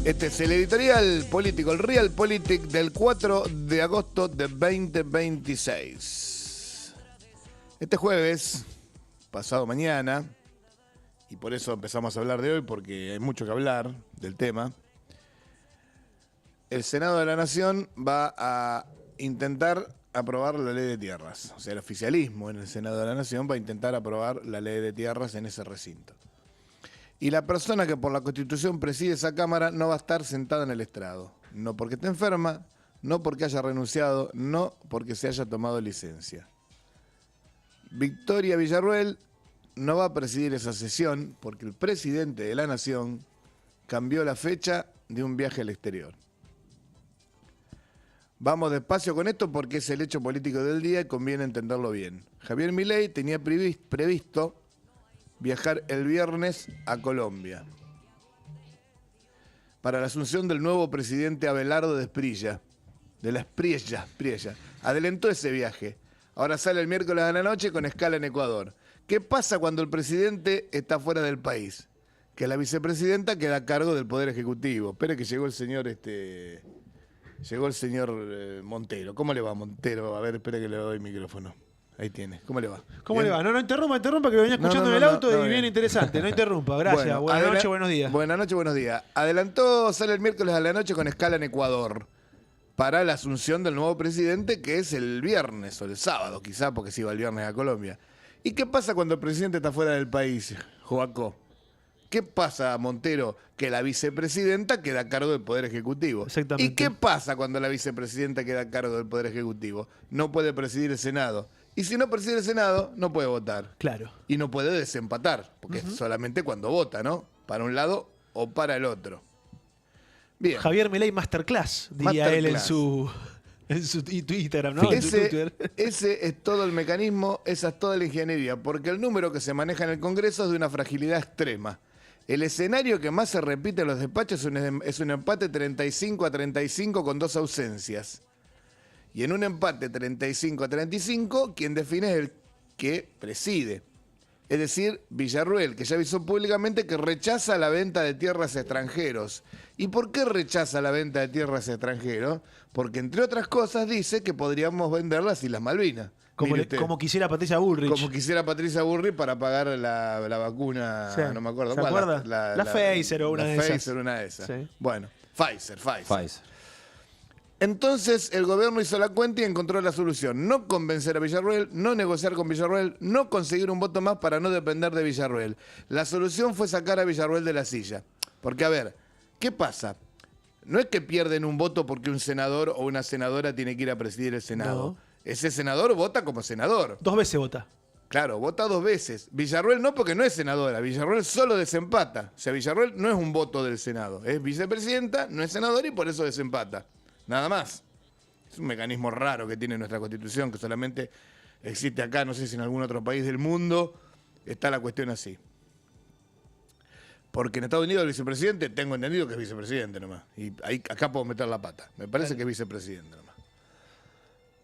Este es el editorial político, el Realpolitik del 4 de agosto de 2026. Este jueves, pasado mañana, y por eso empezamos a hablar de hoy, porque hay mucho que hablar del tema, el Senado de la Nación va a intentar aprobar la ley de tierras. O sea, el oficialismo en el Senado de la Nación va a intentar aprobar la ley de tierras en ese recinto. Y la persona que por la Constitución preside esa Cámara no va a estar sentada en el estrado. No porque esté enferma, no porque haya renunciado, no porque se haya tomado licencia. Victoria Villarruel no va a presidir esa sesión porque el presidente de la Nación cambió la fecha de un viaje al exterior. Vamos despacio con esto porque es el hecho político del día y conviene entenderlo bien. Javier Milei tenía previsto viajar el viernes a Colombia para la asunción del nuevo presidente Abelardo de Espriella, de la Espriella. Adelantó ese viaje. Ahora sale el miércoles a la noche con escala en Ecuador. ¿Qué pasa cuando el presidente está fuera del país? Que la vicepresidenta queda a cargo del Poder Ejecutivo. Espere que llegó el señor Montero. ¿Cómo le va, Montero? A ver, espere que le doy el micrófono. Ahí tiene. ¿Cómo le va? ¿Cómo ¿Bien? le va? No interrumpa que lo venía escuchando en el auto y bien interesante. No interrumpa. Gracias. Buenas noches, buenos días. Buenas noches, buenos días. Sale el miércoles a la noche con escala en Ecuador para la asunción del nuevo presidente, que es el viernes o el sábado, quizá, porque se iba el viernes a Colombia. ¿Y qué pasa cuando el presidente está fuera del país, Joaco? ¿Qué pasa, Montero? Que la vicepresidenta queda a cargo del Poder Ejecutivo. Exactamente. ¿Y qué pasa cuando la vicepresidenta queda a cargo del Poder Ejecutivo? No puede presidir el Senado. Y si no preside el Senado, no puede votar. Claro. Y no puede desempatar, porque es solamente cuando vota, ¿no? Para un lado o para el otro. Bien. Javier Milei Masterclass, diría él en su Instagram, ¿no? Ese es todo el mecanismo, esa es toda la ingeniería, porque el número que se maneja en el Congreso es de una fragilidad extrema. El escenario que más se repite en los despachos es un empate 35-35 con 2 ausencias. Y en un empate 35-35, quien define es el que preside. Es decir, Villarruel, que ya avisó públicamente que rechaza la venta de tierras a extranjeros. ¿Y por qué rechaza la venta de tierras a extranjeros? Porque, entre otras cosas, dice que podríamos vender las Islas Malvinas. Como quisiera Patricia Bullrich. Como quisiera Patricia Bullrich para pagar la vacuna, sí. No me acuerdo ¿Se cuál. acuerda? La Pfizer o una de esas. Pfizer, una de esas. Sí. Bueno, Pfizer. Entonces el gobierno hizo la cuenta y encontró la solución. No convencer a Villarruel, no negociar con Villarruel, no conseguir un voto más para no depender de Villarruel. La solución fue sacar a Villarruel de la silla. Porque, a ver, ¿qué pasa? No es que pierden un voto porque un senador o una senadora tiene que ir a presidir el Senado. No. Ese senador vota como senador. 2 veces vota. Claro, vota 2 veces. Villarruel no, porque no es senadora. Villarruel solo desempata. O sea, Villarruel no es un voto del Senado. Es vicepresidenta, no es senadora y por eso desempata. Nada más. Es un mecanismo raro que tiene nuestra Constitución, que solamente existe acá, no sé si en algún otro país del mundo está la cuestión así. Porque en Estados Unidos el vicepresidente, tengo entendido que es vicepresidente nomás. Y acá puedo meter la pata. Me parece que es vicepresidente nomás.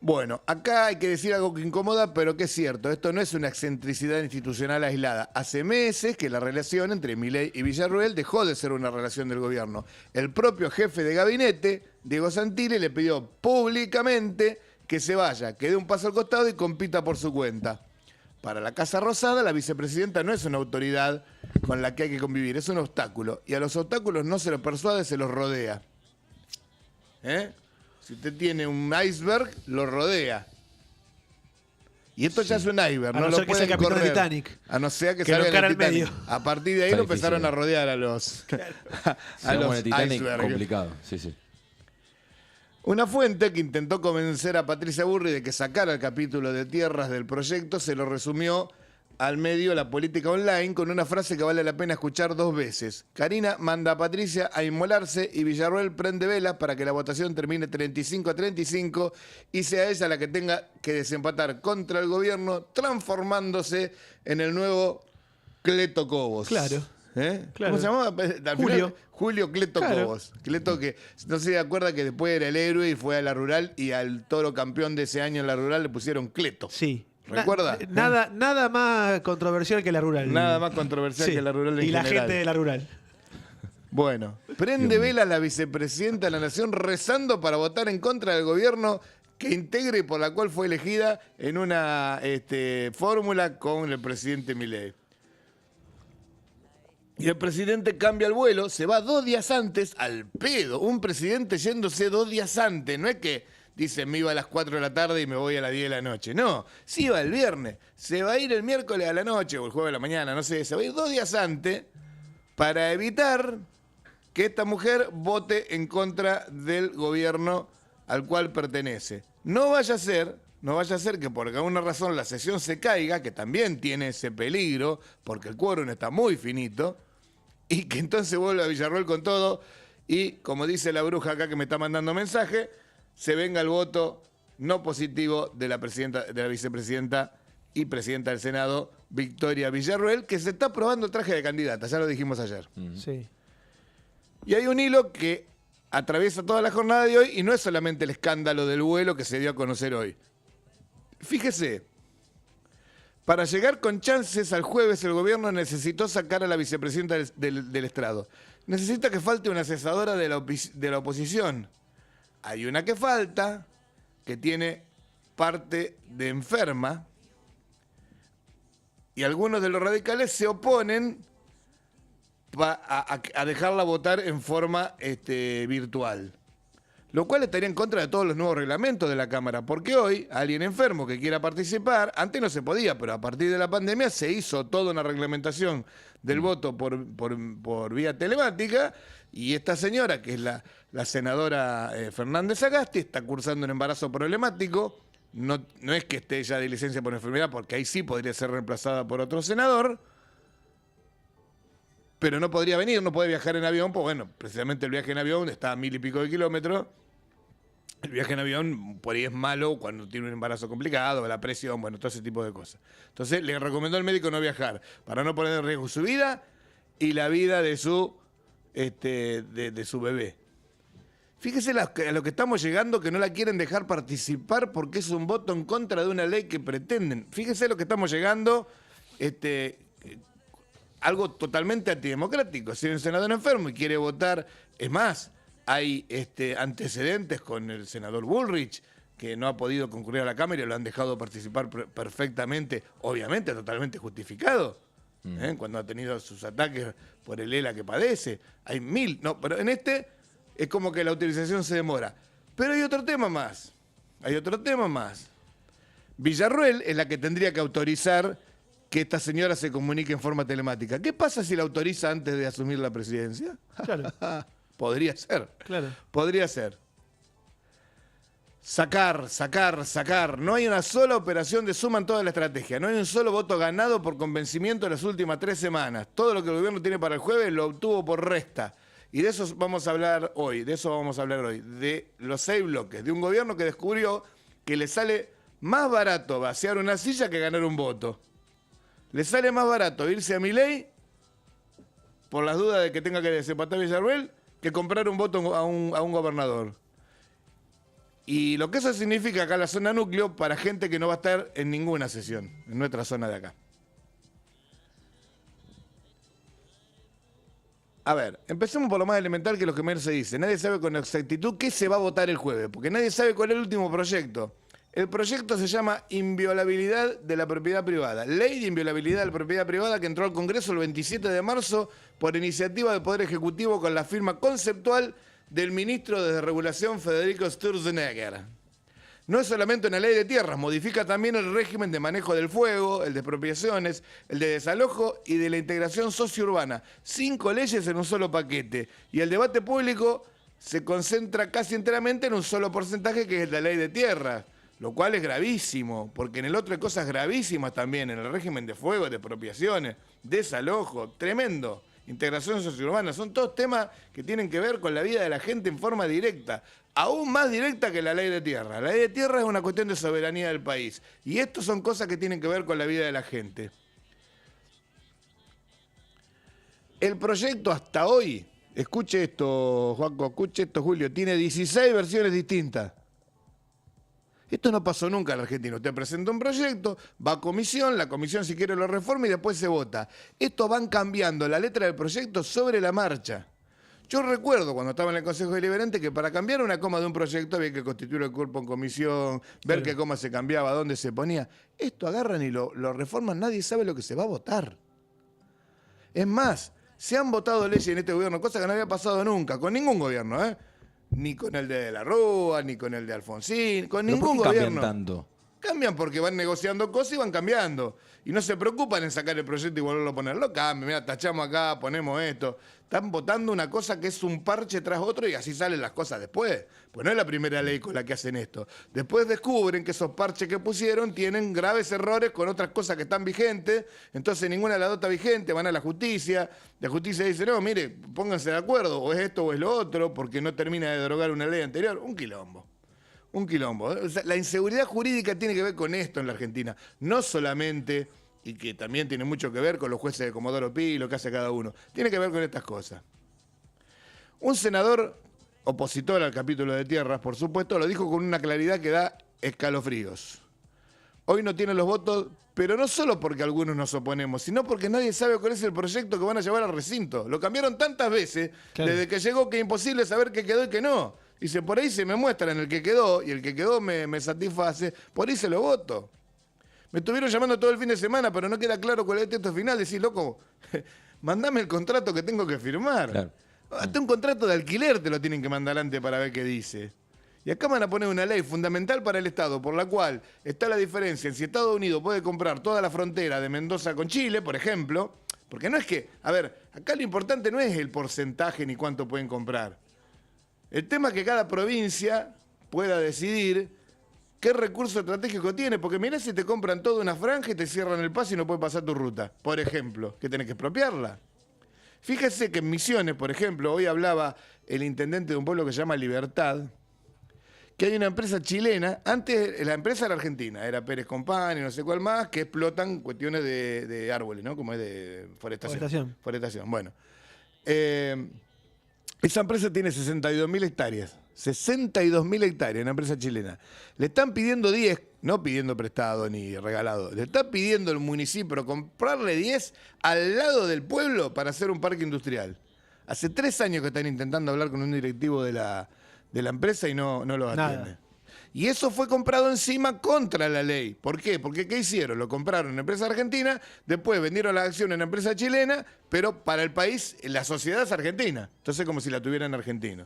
Bueno, acá hay que decir algo que incomoda, pero que es cierto. Esto no es una excentricidad institucional aislada. Hace meses que la relación entre Milei y Villarruel dejó de ser una relación del gobierno. El propio jefe de gabinete, Diego Santilli, le pidió públicamente que se vaya, que dé un paso al costado y compita por su cuenta. Para la Casa Rosada, la vicepresidenta no es una autoridad con la que hay que convivir, es un obstáculo. Y a los obstáculos no se los persuade, se los rodea. Si usted tiene un iceberg, lo rodea. Y esto ya es un iceberg, no lo pueden correr. Titanic. A no ser que salga salga el el Titanic. medio. A partir de ahí lo empezaron a rodear a los, a los el Titanic icebergs. complicado, sí. Una fuente que intentó convencer a Patricia Bullrich de que sacara el capítulo de tierras del proyecto se lo resumió al medio La Política Online con una frase que vale la pena escuchar 2 veces. Karina manda a Patricia a inmolarse y Villarruel prende velas para que la votación termine 35-35 y sea ella la que tenga que desempatar contra el gobierno, transformándose en el nuevo Cleto Cobos. Claro. ¿Cómo se llamaba? Julio Cleto Cobos. Cleto, que no se acuerda que después era el héroe y fue a la rural y al toro campeón de ese año en la rural le pusieron Cleto. Sí. ¿Recuerda? Nada más controversial que la rural. Nada más controversial que la rural en y general. la gente de la rural. Bueno, prende vela la vicepresidenta de la Nación rezando para votar en contra del gobierno que integre y por la cual fue elegida en una fórmula con el presidente Milei. Y el presidente cambia el vuelo, se va 2 días antes, al pedo. Un presidente yéndose 2 días antes. No es que dice, me iba a las 4 de la tarde y me voy a las 10 de la noche. No, se iba el viernes. Se va a ir el miércoles a la noche o el jueves a la mañana, no sé. Se va a ir 2 días antes para evitar que esta mujer vote en contra del gobierno al cual pertenece. No vaya a ser que por alguna razón la sesión se caiga, que también tiene ese peligro, porque el quórum está muy finito, y que entonces vuelva a Villarroel con todo, y como dice la bruja acá que me está mandando mensaje, se venga el voto no positivo de la vicepresidenta y presidenta del Senado, Victoria Villarroel, que se está probando el traje de candidata, ya lo dijimos ayer. Sí. Y hay un hilo que atraviesa toda la jornada de hoy, y no es solamente el escándalo del vuelo que se dio a conocer hoy. Fíjese, para llegar con chances al jueves el gobierno necesitó sacar a la vicepresidenta del estrado. Necesita que falte una asesadora de la oposición. Hay una que falta, que tiene parte de enferma, y algunos de los radicales se oponen a dejarla votar en forma virtual. Lo cual estaría en contra de todos los nuevos reglamentos de la Cámara, porque hoy alguien enfermo que quiera participar, antes no se podía, pero a partir de la pandemia se hizo toda una reglamentación del voto por vía telemática, y esta señora, que es la senadora Fernández Sagasti, está cursando un embarazo problemático, no es que esté ya de licencia por enfermedad, porque ahí sí podría ser reemplazada por otro senador, pero no podría venir, no puede viajar en avión, pues bueno, precisamente el viaje en avión está a 1000 y pico de kilómetros. El viaje en avión por ahí es malo cuando tiene un embarazo complicado, la presión, bueno, todo ese tipo de cosas. Entonces le recomendó al médico no viajar, para no poner en riesgo su vida y la vida de su bebé. Fíjese a lo que estamos llegando, que no la quieren dejar participar porque es un voto en contra de una ley que pretenden. Fíjese lo que estamos llegando, algo totalmente antidemocrático. Si hay un senador enfermo y quiere votar, es más, hay antecedentes con el senador Bullrich, que no ha podido concurrir a la Cámara y lo han dejado participar perfectamente, obviamente totalmente justificado, cuando ha tenido sus ataques por el ELA que padece. Hay 1000, no, pero en es como que la utilización se demora. Pero hay otro tema más, Villarroel es la que tendría que autorizar que esta señora se comunique en forma telemática. ¿Qué pasa si la autoriza antes de asumir la presidencia? Claro. Podría ser. Claro. Podría ser. Sacar. No hay una sola operación de suma en toda la estrategia. No hay un solo voto ganado por convencimiento en las últimas 3 semanas. Todo lo que el gobierno tiene para el jueves lo obtuvo por resta. Y de eso vamos a hablar hoy. De los 6 bloques. De un gobierno que descubrió que le sale más barato vaciar una silla que ganar un voto. Le sale más barato irse a Milei, por las dudas de que tenga que desempatar Villarroel, que comprar un voto a un gobernador. Y lo que eso significa acá en la zona núcleo para gente que no va a estar en ninguna sesión, en nuestra zona de acá. A ver, empecemos por lo más elemental, que es lo que menos se dice. Nadie sabe con exactitud qué se va a votar el jueves, porque nadie sabe cuál es el último proyecto. El proyecto se llama Inviolabilidad de la Propiedad Privada. Ley de Inviolabilidad de la Propiedad Privada, que entró al Congreso el 27 de marzo por iniciativa del Poder Ejecutivo con la firma conceptual del ministro de Regulación Federico Sturzenegger. No es solamente una ley de tierras, modifica también el régimen de manejo del fuego, el de expropiaciones, el de desalojo y de la integración sociourbana. 5 leyes en un solo paquete. Y el debate público se concentra casi enteramente en un solo porcentaje, que es la ley de tierras. Lo cual es gravísimo, porque en el otro hay cosas gravísimas también, en el régimen de fuego, de expropiaciones, desalojo, tremendo, integración sociourbana. Son todos temas que tienen que ver con la vida de la gente en forma directa, aún más directa que la ley de tierra. La ley de tierra es una cuestión de soberanía del país, y esto son cosas que tienen que ver con la vida de la gente. El proyecto hasta hoy, escuche esto, Juanco, escuche esto, Julio, tiene 16 versiones distintas. Esto no pasó nunca en la Argentina. Usted presenta un proyecto, va a comisión, la comisión si quiere lo reforma y después se vota. Esto van cambiando la letra del proyecto sobre la marcha. Yo recuerdo cuando estaba en el Consejo Deliberante que para cambiar una coma de un proyecto había que constituir el cuerpo en comisión, ver qué coma se cambiaba, dónde se ponía. Esto agarran y lo reforman, nadie sabe lo que se va a votar. Es más, se han votado leyes en este gobierno, cosa que no había pasado nunca, con ningún gobierno, ¿eh? Ni con el de la Rúa, ni con el de Alfonsín, con ningún ¿Por qué gobierno. cambian tanto? Cambian porque van negociando cosas y van cambiando. Y no se preocupan en sacar el proyecto y volverlo a poner. Lo cambian, mira, tachamos acá, ponemos esto. Están votando una cosa que es un parche tras otro y así salen las cosas después. Pues no es la primera ley con la que hacen esto. Después descubren que esos parches que pusieron tienen graves errores con otras cosas que están vigentes. Entonces ninguna de las dos está vigente, van a la justicia. La justicia dice, no, mire, pónganse de acuerdo, o es esto o es lo otro, porque no termina de derogar una ley anterior. Un quilombo. Un quilombo. O sea, la inseguridad jurídica tiene que ver con esto en la Argentina. No solamente, y que también tiene mucho que ver con los jueces de Comodoro Pi, lo que hace cada uno. Tiene que ver con estas cosas. Un senador opositor al capítulo de tierras, por supuesto, lo dijo con una claridad que da escalofríos. Hoy no tiene los votos, pero no solo porque algunos nos oponemos, sino porque nadie sabe cuál es el proyecto que van a llevar al recinto. Lo cambiaron tantas veces, desde que llegó, que es imposible saber qué quedó y qué no. Dice, por ahí se me muestran el que quedó, y el que quedó me satisface, por ahí se lo voto. Me estuvieron llamando todo el fin de semana, pero no queda claro cuál es el texto final. Decís, loco, mandame el contrato que tengo que firmar. Claro. Hasta un contrato de alquiler te lo tienen que mandar antes para ver qué dice. Y acá van a poner una ley fundamental para el Estado, por la cual está la diferencia en si Estados Unidos puede comprar toda la frontera de Mendoza con Chile, por ejemplo, porque no es que, a ver, acá lo importante no es el porcentaje ni cuánto pueden comprar. El tema es que cada provincia pueda decidir qué recurso estratégico tiene, porque mirá si te compran toda una franja y te cierran el paso y no puedes pasar tu ruta, por ejemplo, que tenés que expropiarla. Fíjese que en Misiones, por ejemplo, hoy hablaba el intendente de un pueblo que se llama Libertad, que hay una empresa chilena, antes la empresa era argentina, era Pérez Company, no sé cuál más, que explotan cuestiones de árboles, ¿no? Como es de forestación. Forestación, bueno. Esa empresa tiene 62.000 hectáreas. 62.000 hectáreas, una empresa chilena. Le están pidiendo 10, no pidiendo prestado ni regalado, le está pidiendo el municipio comprarle 10 al lado del pueblo para hacer un parque industrial. Hace 3 años que están intentando hablar con un directivo de la empresa y no los atiende. Y eso fue comprado encima contra la ley. ¿Por qué? Porque ¿qué hicieron? Lo compraron en empresa argentina, después vendieron la acción en empresa chilena, pero para el país la sociedad es argentina. Entonces como si la tuvieran argentino.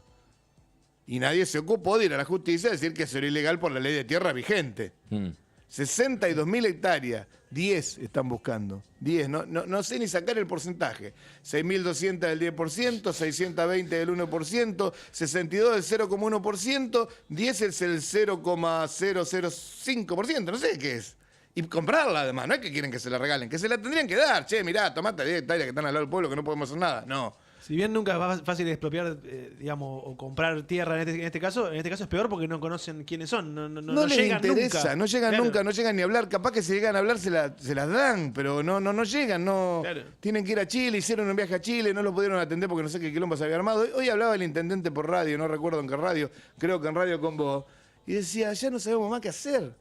Y nadie se ocupó de ir a la justicia a decir que eso era ilegal por la ley de tierra vigente. 62.000 hectáreas, 10 están buscando. 10, no sé ni sacar el porcentaje. 6.200 del 10%, 620 del 1%, 62 del 0,1%, 10 es el 0,005%, no sé qué es. Y comprarla además, no es que quieren que se la regalen, que se la tendrían que dar. Che, mirá, tomate 10 hectáreas que están al lado del pueblo que no podemos hacer nada. No. Si bien nunca es fácil expropiar, digamos, o comprar tierra en este caso es peor porque no conocen quiénes son. No les llegan interesa, nunca. No llegan Claro. nunca, no llegan ni a hablar. Capaz que si llegan a hablar se las dan, pero no llegan. No. Claro. Tienen que ir a Chile, hicieron un viaje a Chile, no lo pudieron atender porque no sé qué quilombo se había armado. Hoy hablaba el intendente por radio, no recuerdo en qué radio, creo que en Radio con vos, y decía, ya no sabemos más qué hacer.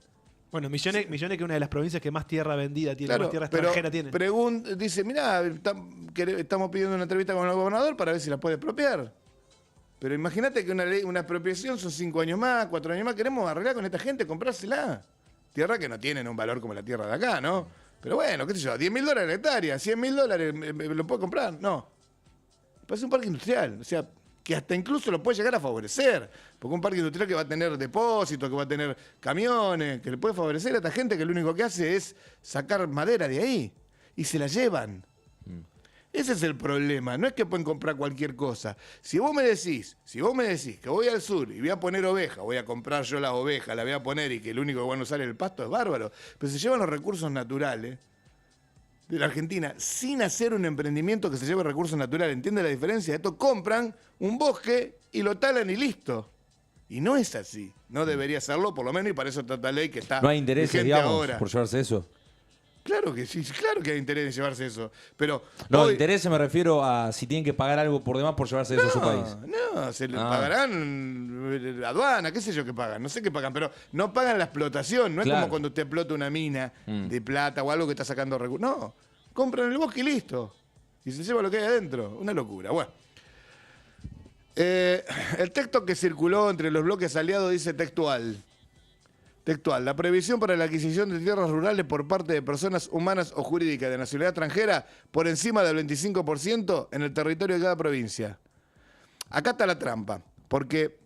Bueno, Misiones que es una de las provincias que más tierra vendida tiene, Claro, más tierra extranjera tiene. Dice, mirá, estamos pidiendo una entrevista con el gobernador para ver si la puede expropiar. Pero imagínate que una expropiación son 5 años más, 4 años más. Queremos arreglar con esta gente, comprársela. Tierra que no tienen un valor como la tierra de acá, ¿no? Pero bueno, qué sé yo, $10.000 la hectárea, $100.000, ¿lo puedo comprar? No. Parece un parque industrial, o sea, que hasta incluso lo puede llegar a favorecer. Porque un parque industrial que va a tener depósitos, que va a tener camiones, que le puede favorecer a esta gente que lo único que hace es sacar madera de ahí. Y se la llevan. Ese es el problema. No es que pueden comprar cualquier cosa. Si vos me decís que voy al sur y voy a poner oveja, voy a comprar yo las ovejas, la voy a poner y que el único que van a usar es el pasto, es bárbaro. Pero se llevan los recursos naturales de la Argentina sin hacer un emprendimiento que se lleve recursos naturales. ¿Entiende la diferencia? Estos compran un bosque y lo talan y listo. Y no es así. No debería serlo, por lo menos, y para eso está esta ley que está no hay interés, vigente digamos, ahora. por llevarse eso. Claro que sí, claro que hay interés en llevarse eso. Pero No, hoy, interés me refiero a si tienen que pagar algo por demás por llevarse eso a su país. No, se le pagarán aduana, qué sé yo qué pagan, no sé qué pagan, pero no pagan la explotación. No es como cuando usted explota una mina de plata o algo que está sacando recursos. No, compran el bosque y listo. Y se lleva lo que hay adentro. Una locura. Bueno. El texto que circuló entre los bloques aliados dice textual. Textual. La prohibición para la adquisición de tierras rurales por parte de personas humanas o jurídicas de nacionalidad extranjera por encima del 25% en el territorio de cada provincia. Acá está la trampa, porque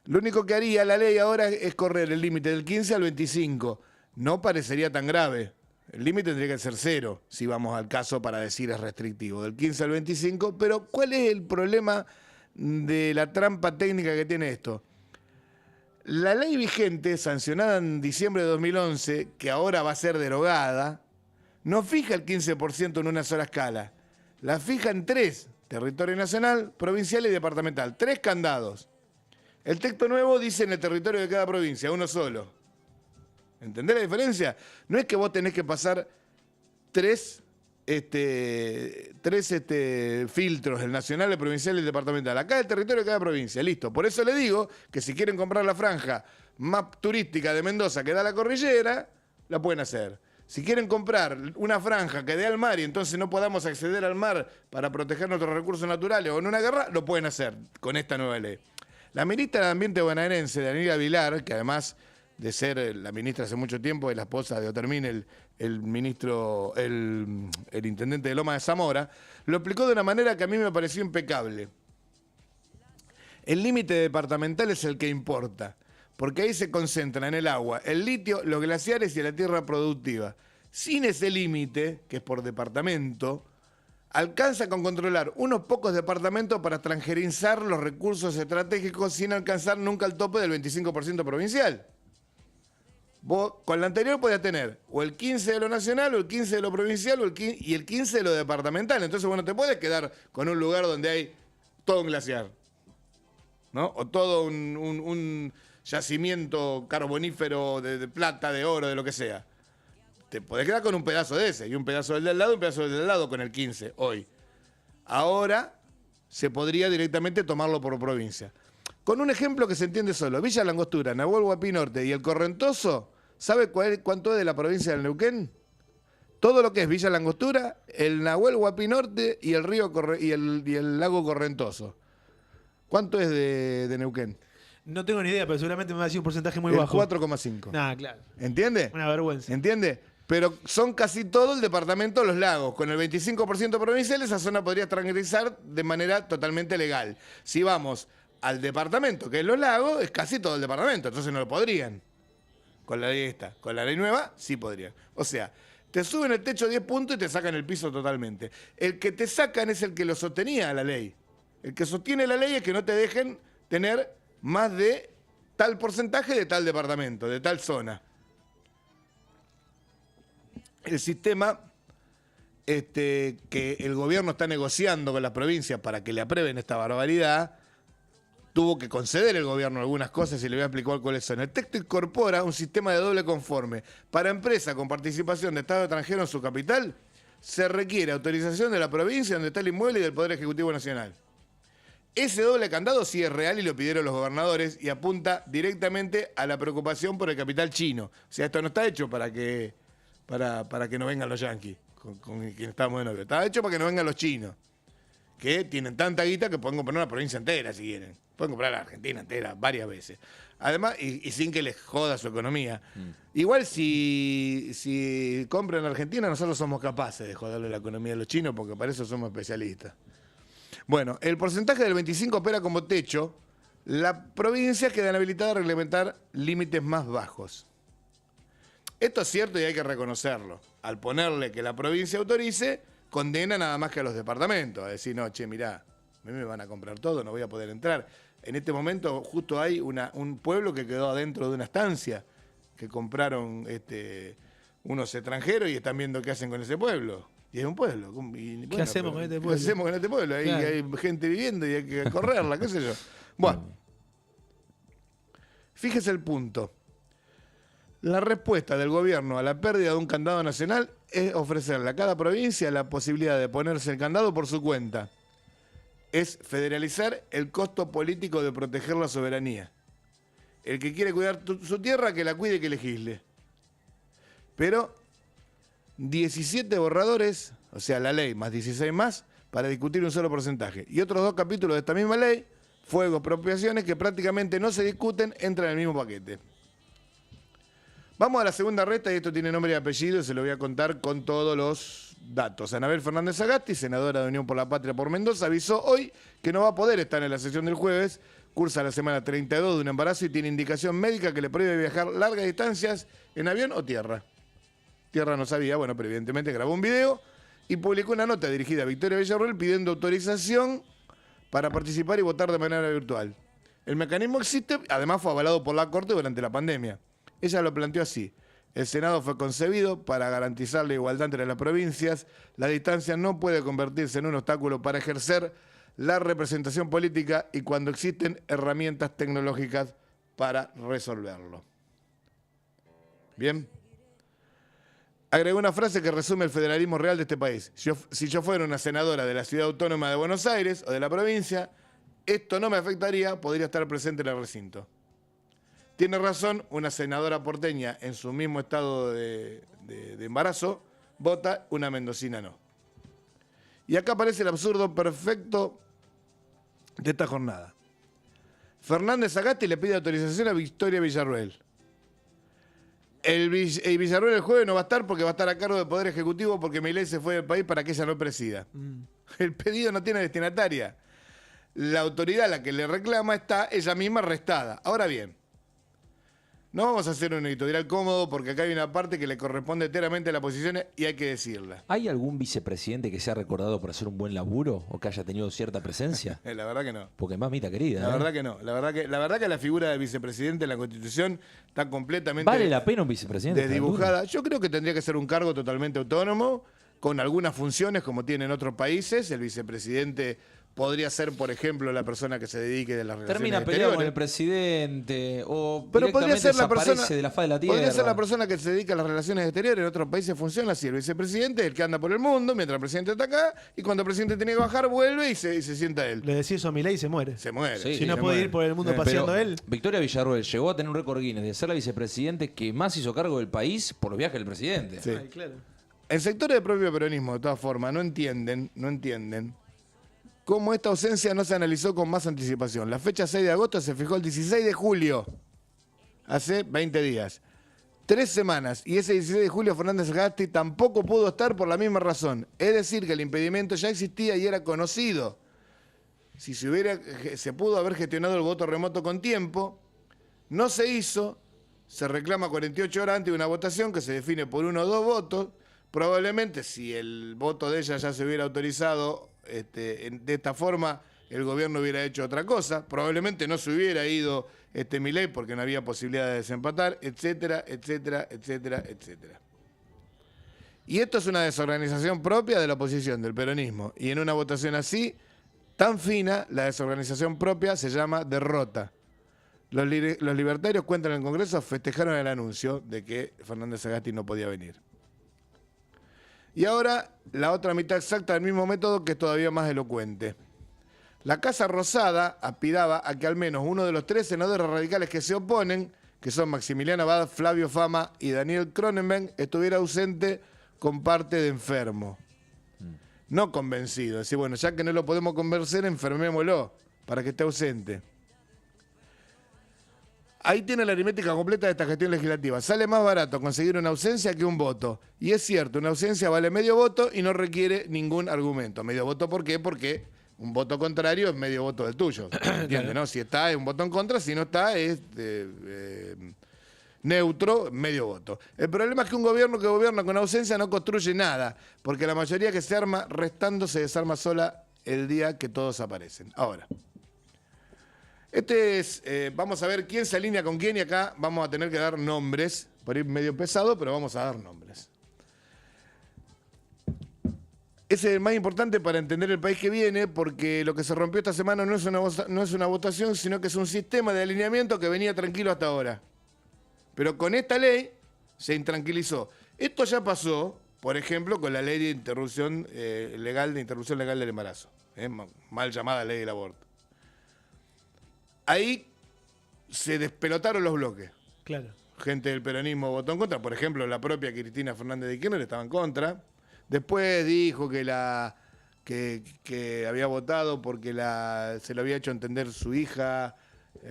lo único que haría la ley ahora es correr el límite del 15 al 25. No parecería tan grave. El límite tendría que ser 0, si vamos al caso para decir es restrictivo, del 15 al 25. Pero ¿cuál es el problema de la trampa técnica que tiene esto? La ley vigente, sancionada en diciembre de 2011, que ahora va a ser derogada, no fija el 15% en una sola escala. La fija en 3, territorio nacional, provincial y departamental. 3 candados. El texto nuevo dice en el territorio de cada provincia, uno solo. ¿Entendés la diferencia? No es que vos tenés que pasar 3 filtros, el nacional, el provincial y el departamental. Acá el territorio de cada provincia, listo. Por eso le digo que si quieren comprar la franja más turística de Mendoza que da la cordillera, la pueden hacer. Si quieren comprar una franja que dé al mar y entonces no podamos acceder al mar para proteger nuestros recursos naturales o en una guerra, lo pueden hacer con esta nueva ley. La ministra de Ambiente bonaerense, Daniela Vilar, que además de ser la ministra hace mucho tiempo, es la esposa de Otermín, el intendente de Loma de Zamora, lo explicó de una manera que a mí me pareció impecable. El límite departamental es el que importa, porque ahí se concentra en el agua, el litio, los glaciares y la tierra productiva. Sin ese límite, que es por departamento, alcanza con controlar unos pocos departamentos para extranjerizar los recursos estratégicos sin alcanzar nunca el tope del 25% provincial. Vos con la anterior podías tener o el 15 de lo nacional, o el 15 de lo provincial, y el 15 de lo departamental. Entonces, bueno, te puedes quedar con un lugar donde hay todo un glaciar, ¿no? O todo un yacimiento carbonífero de plata, de oro, de lo que sea. Te podés quedar con un pedazo de ese, y un pedazo del de al lado, y un pedazo del de al lado con el 15 hoy. Ahora se podría directamente tomarlo por provincia. Con un ejemplo que se entiende solo. Villa Langostura, Nahuel Huapi Norte y el Correntoso, ¿sabe cuánto es de la provincia del Neuquén? Todo lo que es Villa Langostura, el Nahuel Huapi Norte y el río y el lago Correntoso. ¿Cuánto es de Neuquén? No tengo ni idea, pero seguramente me va a decir un porcentaje muy El bajo. 4,5. Nah, claro. ¿Entiende? Una vergüenza. ¿Entiende? Pero son casi todo el departamento de los lagos. Con el 25% provincial, esa zona podría extranjerizar de manera totalmente legal. Si vamos al departamento, que es los lagos, es casi todo el departamento. Entonces no lo podrían. Con la ley esta. Con la ley nueva, sí podrían. O sea, te suben el techo 10 puntos y te sacan el piso totalmente. El que te sacan es el que lo sostenía la ley. El que sostiene la ley es que no te dejen tener más de tal porcentaje de tal departamento, de tal zona. El sistema que el gobierno está negociando con las provincias para que le aprueben esta barbaridad, tuvo que conceder el gobierno algunas cosas y le voy a explicar cuáles son. El texto incorpora un sistema de doble conforme. Para empresas con participación de Estado extranjero en su capital, se requiere autorización de la provincia donde está el inmueble y del Poder Ejecutivo Nacional. Ese doble candado sí es real y lo pidieron los gobernadores y apunta directamente a la preocupación por el capital chino. O sea, esto no está hecho para que no vengan los yanquis, con quien estamos de novio. Está hecho para que no vengan los chinos, que tienen tanta guita que pueden comprar una provincia entera si quieren. Pueden comprar la Argentina entera varias veces. Además, y sin que les joda su economía. Igual si compran en Argentina, nosotros somos capaces de joderle la economía a los chinos porque para eso somos especialistas. Bueno, el porcentaje del 25 opera como techo. Las provincias quedan habilitadas a reglamentar límites más bajos. Esto es cierto y hay que reconocerlo. Al ponerle que la provincia autorice, condena nada más que a los departamentos. A decir, no, che, mirá, a mí me van a comprar todo, no voy a poder entrar. En este momento justo hay un pueblo que quedó adentro de una estancia que compraron unos extranjeros y están viendo qué hacen con ese pueblo. Y es un pueblo. Y, bueno, ¿Qué hacemos con este pueblo? ¿Qué hacemos con este pueblo? Ahí Claro. hay gente viviendo y hay que correrla, qué sé yo. Bueno, fíjese el punto. La respuesta del gobierno a la pérdida de un candado nacional es ofrecerle a cada provincia la posibilidad de ponerse el candado por su cuenta. Es federalizar el costo político de proteger la soberanía. El que quiere cuidar su tierra, que la cuide y que legisle. Pero 17 borradores, o sea, la ley más 16 más, para discutir un solo porcentaje. Y otros 2 capítulos de esta misma ley fuegos, expropiaciones que prácticamente no se discuten, entran en el mismo paquete. Vamos a la segunda reta y esto tiene nombre y apellido y se lo voy a contar con todos los datos. Anabel Fernández Sagasti, senadora de Unión por la Patria por Mendoza, avisó hoy que no va a poder estar en la sesión del jueves. Cursa la semana 32 de un embarazo y tiene indicación médica que le prohíbe viajar largas distancias en avión o tierra. Tierra no sabía, bueno, pero evidentemente grabó un video y publicó una nota dirigida a Victoria Villarroel pidiendo autorización para participar y votar de manera virtual. El mecanismo existe, además fue avalado por la Corte durante la pandemia. Ella lo planteó así. El Senado fue concebido para garantizar la igualdad entre las provincias. La distancia no puede convertirse en un obstáculo para ejercer la representación política y cuando existen herramientas tecnológicas para resolverlo. Bien. Agregó una frase que resume el federalismo real de este país. Si yo fuera una senadora de la Ciudad Autónoma de Buenos Aires o de la provincia, esto no me afectaría, podría estar presente en el recinto. Tiene razón, una senadora porteña en su mismo estado de embarazo vota, una mendocina no. Y acá aparece el absurdo perfecto de esta jornada. Fernández Sagasti le pide autorización a Victoria Villarroel. El Villarroel el jueves no va a estar porque va a estar a cargo del Poder Ejecutivo porque Milei se fue del país para que ella no presida. El pedido no tiene destinataria. La autoridad a la que le reclama está ella misma arrestada. Ahora bien, no vamos a hacer un editorial cómodo porque acá hay una parte que le corresponde enteramente a la oposición y hay que decirla. ¿Hay algún vicepresidente que sea recordado por hacer un buen laburo o que haya tenido cierta presencia? La verdad que no. Porque mamita querida. La verdad que no. La verdad que la figura del vicepresidente en la Constitución está completamente ¿Vale la pena un vicepresidente? desdibujada. Yo creo que tendría que ser un cargo totalmente autónomo, con algunas funciones como tienen otros países. El vicepresidente podría ser, por ejemplo, la persona que se dedique de las relaciones Termina exteriores. peleado con el presidente o Pero podría ser la desaparece persona, de la faz de la tierra. podría ser la persona que se dedica a las relaciones exteriores. En otros países funciona así. El vicepresidente es el que anda por el mundo mientras el presidente está acá y cuando el presidente tiene que bajar vuelve y se sienta él. Le decís eso a Milei y se muere. Se muere. Sí, Si no se puede muere. ir por el mundo paseando Pero él. Victoria Villarroel llegó a tener un récord Guinness de ser la vicepresidente que más hizo cargo del país por los viajes del presidente. Sí. Ay, claro. En sectores del propio peronismo, de todas formas, no entienden cómo esta ausencia no se analizó con más anticipación. La fecha 6 de agosto se fijó el 16 de julio, hace 20 días. 3 semanas, y ese 16 de julio Fernández Sagasti tampoco pudo estar por la misma razón. Es decir, que el impedimento ya existía y era conocido. Si se pudo haber gestionado el voto remoto con tiempo, no se hizo, se reclama 48 horas antes de una votación que se define por 1 o 2 votos. Probablemente si el voto de ella ya se hubiera autorizado de esta forma, el gobierno hubiera hecho otra cosa. Probablemente no se hubiera ido Milei porque no había posibilidad de desempatar, etcétera, etcétera, etcétera, etcétera. Y esto es una desorganización propia de la oposición, del peronismo. Y en una votación así, tan fina, la desorganización propia se llama derrota. Los libertarios, cuentan en el Congreso, festejaron el anuncio de que Fernández Sagasti no podía venir. Y ahora la otra mitad exacta del mismo método que es todavía más elocuente. La Casa Rosada aspiraba a que al menos uno de los 3 senadores radicales que se oponen, que son Maximiliano Abad, Flavio Fama y Daniel Cronenberg, estuviera ausente con parte de enfermo. No convencido. Es decir, bueno, ya que no lo podemos convencer, enfermémoslo para que esté ausente. Ahí tiene la aritmética completa de esta gestión legislativa. Sale más barato conseguir una ausencia que un voto. Y es cierto, una ausencia vale medio voto y no requiere ningún argumento. Medio voto, ¿por qué? Porque un voto contrario es medio voto del tuyo. ¿Entiendes? ¿No? Si está es un voto en contra, si no está es neutro, medio voto. El problema es que un gobierno que gobierna con ausencia no construye nada, porque la mayoría que se arma restando se desarma sola el día que todos aparecen. Ahora, vamos a ver quién se alinea con quién y acá vamos a tener que dar nombres, por ir medio pesado, pero vamos a dar nombres. Ese es el más importante para entender el país que viene, porque lo que se rompió esta semana no es una votación, sino que es un sistema de alineamiento que venía tranquilo hasta ahora. Pero con esta ley se intranquilizó. Esto ya pasó, por ejemplo, con la ley de interrupción legal del embarazo, mal llamada ley del aborto. Ahí se despelotaron los bloques. Claro. Gente del peronismo votó en contra. Por ejemplo, la propia Cristina Fernández de Kirchner estaba en contra. Después dijo que la que había votado porque se lo había hecho entender su hija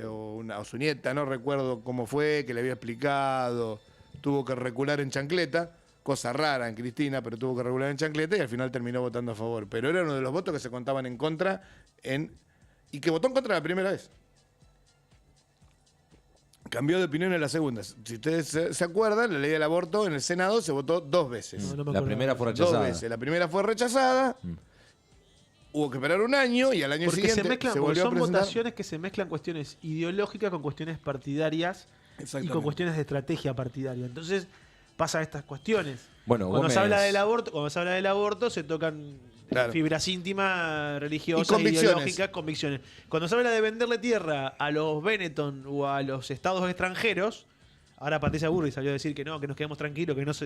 o su nieta, no recuerdo cómo fue, que le había explicado, tuvo que recular en chancleta, cosa rara en Cristina, pero tuvo que recular en chancleta y al final terminó votando a favor. Pero era uno de los votos que se contaban en contra y que votó en contra la primera vez. Cambió de opinión en la segunda. Si ustedes se acuerdan, la ley del aborto en el Senado se votó 2 veces. No me La acuerdo. primera fue 2 rechazada. veces. La primera fue rechazada. Hubo que esperar un año y al año Porque siguiente se mezclan, se porque volvió a son presentar. votaciones que se mezclan cuestiones ideológicas con cuestiones partidarias y Exactamente. con cuestiones de estrategia partidaria. Entonces pasan estas cuestiones. Bueno, Cuando Gómez- se habla del aborto, se tocan Claro. fibras íntimas, religiosas, Y convicciones. ideológicas, convicciones. Cuando se habla de venderle tierra a los Benetton o a los estados extranjeros, ahora Patricia Burri salió a decir que no, que nos quedemos tranquilos, que los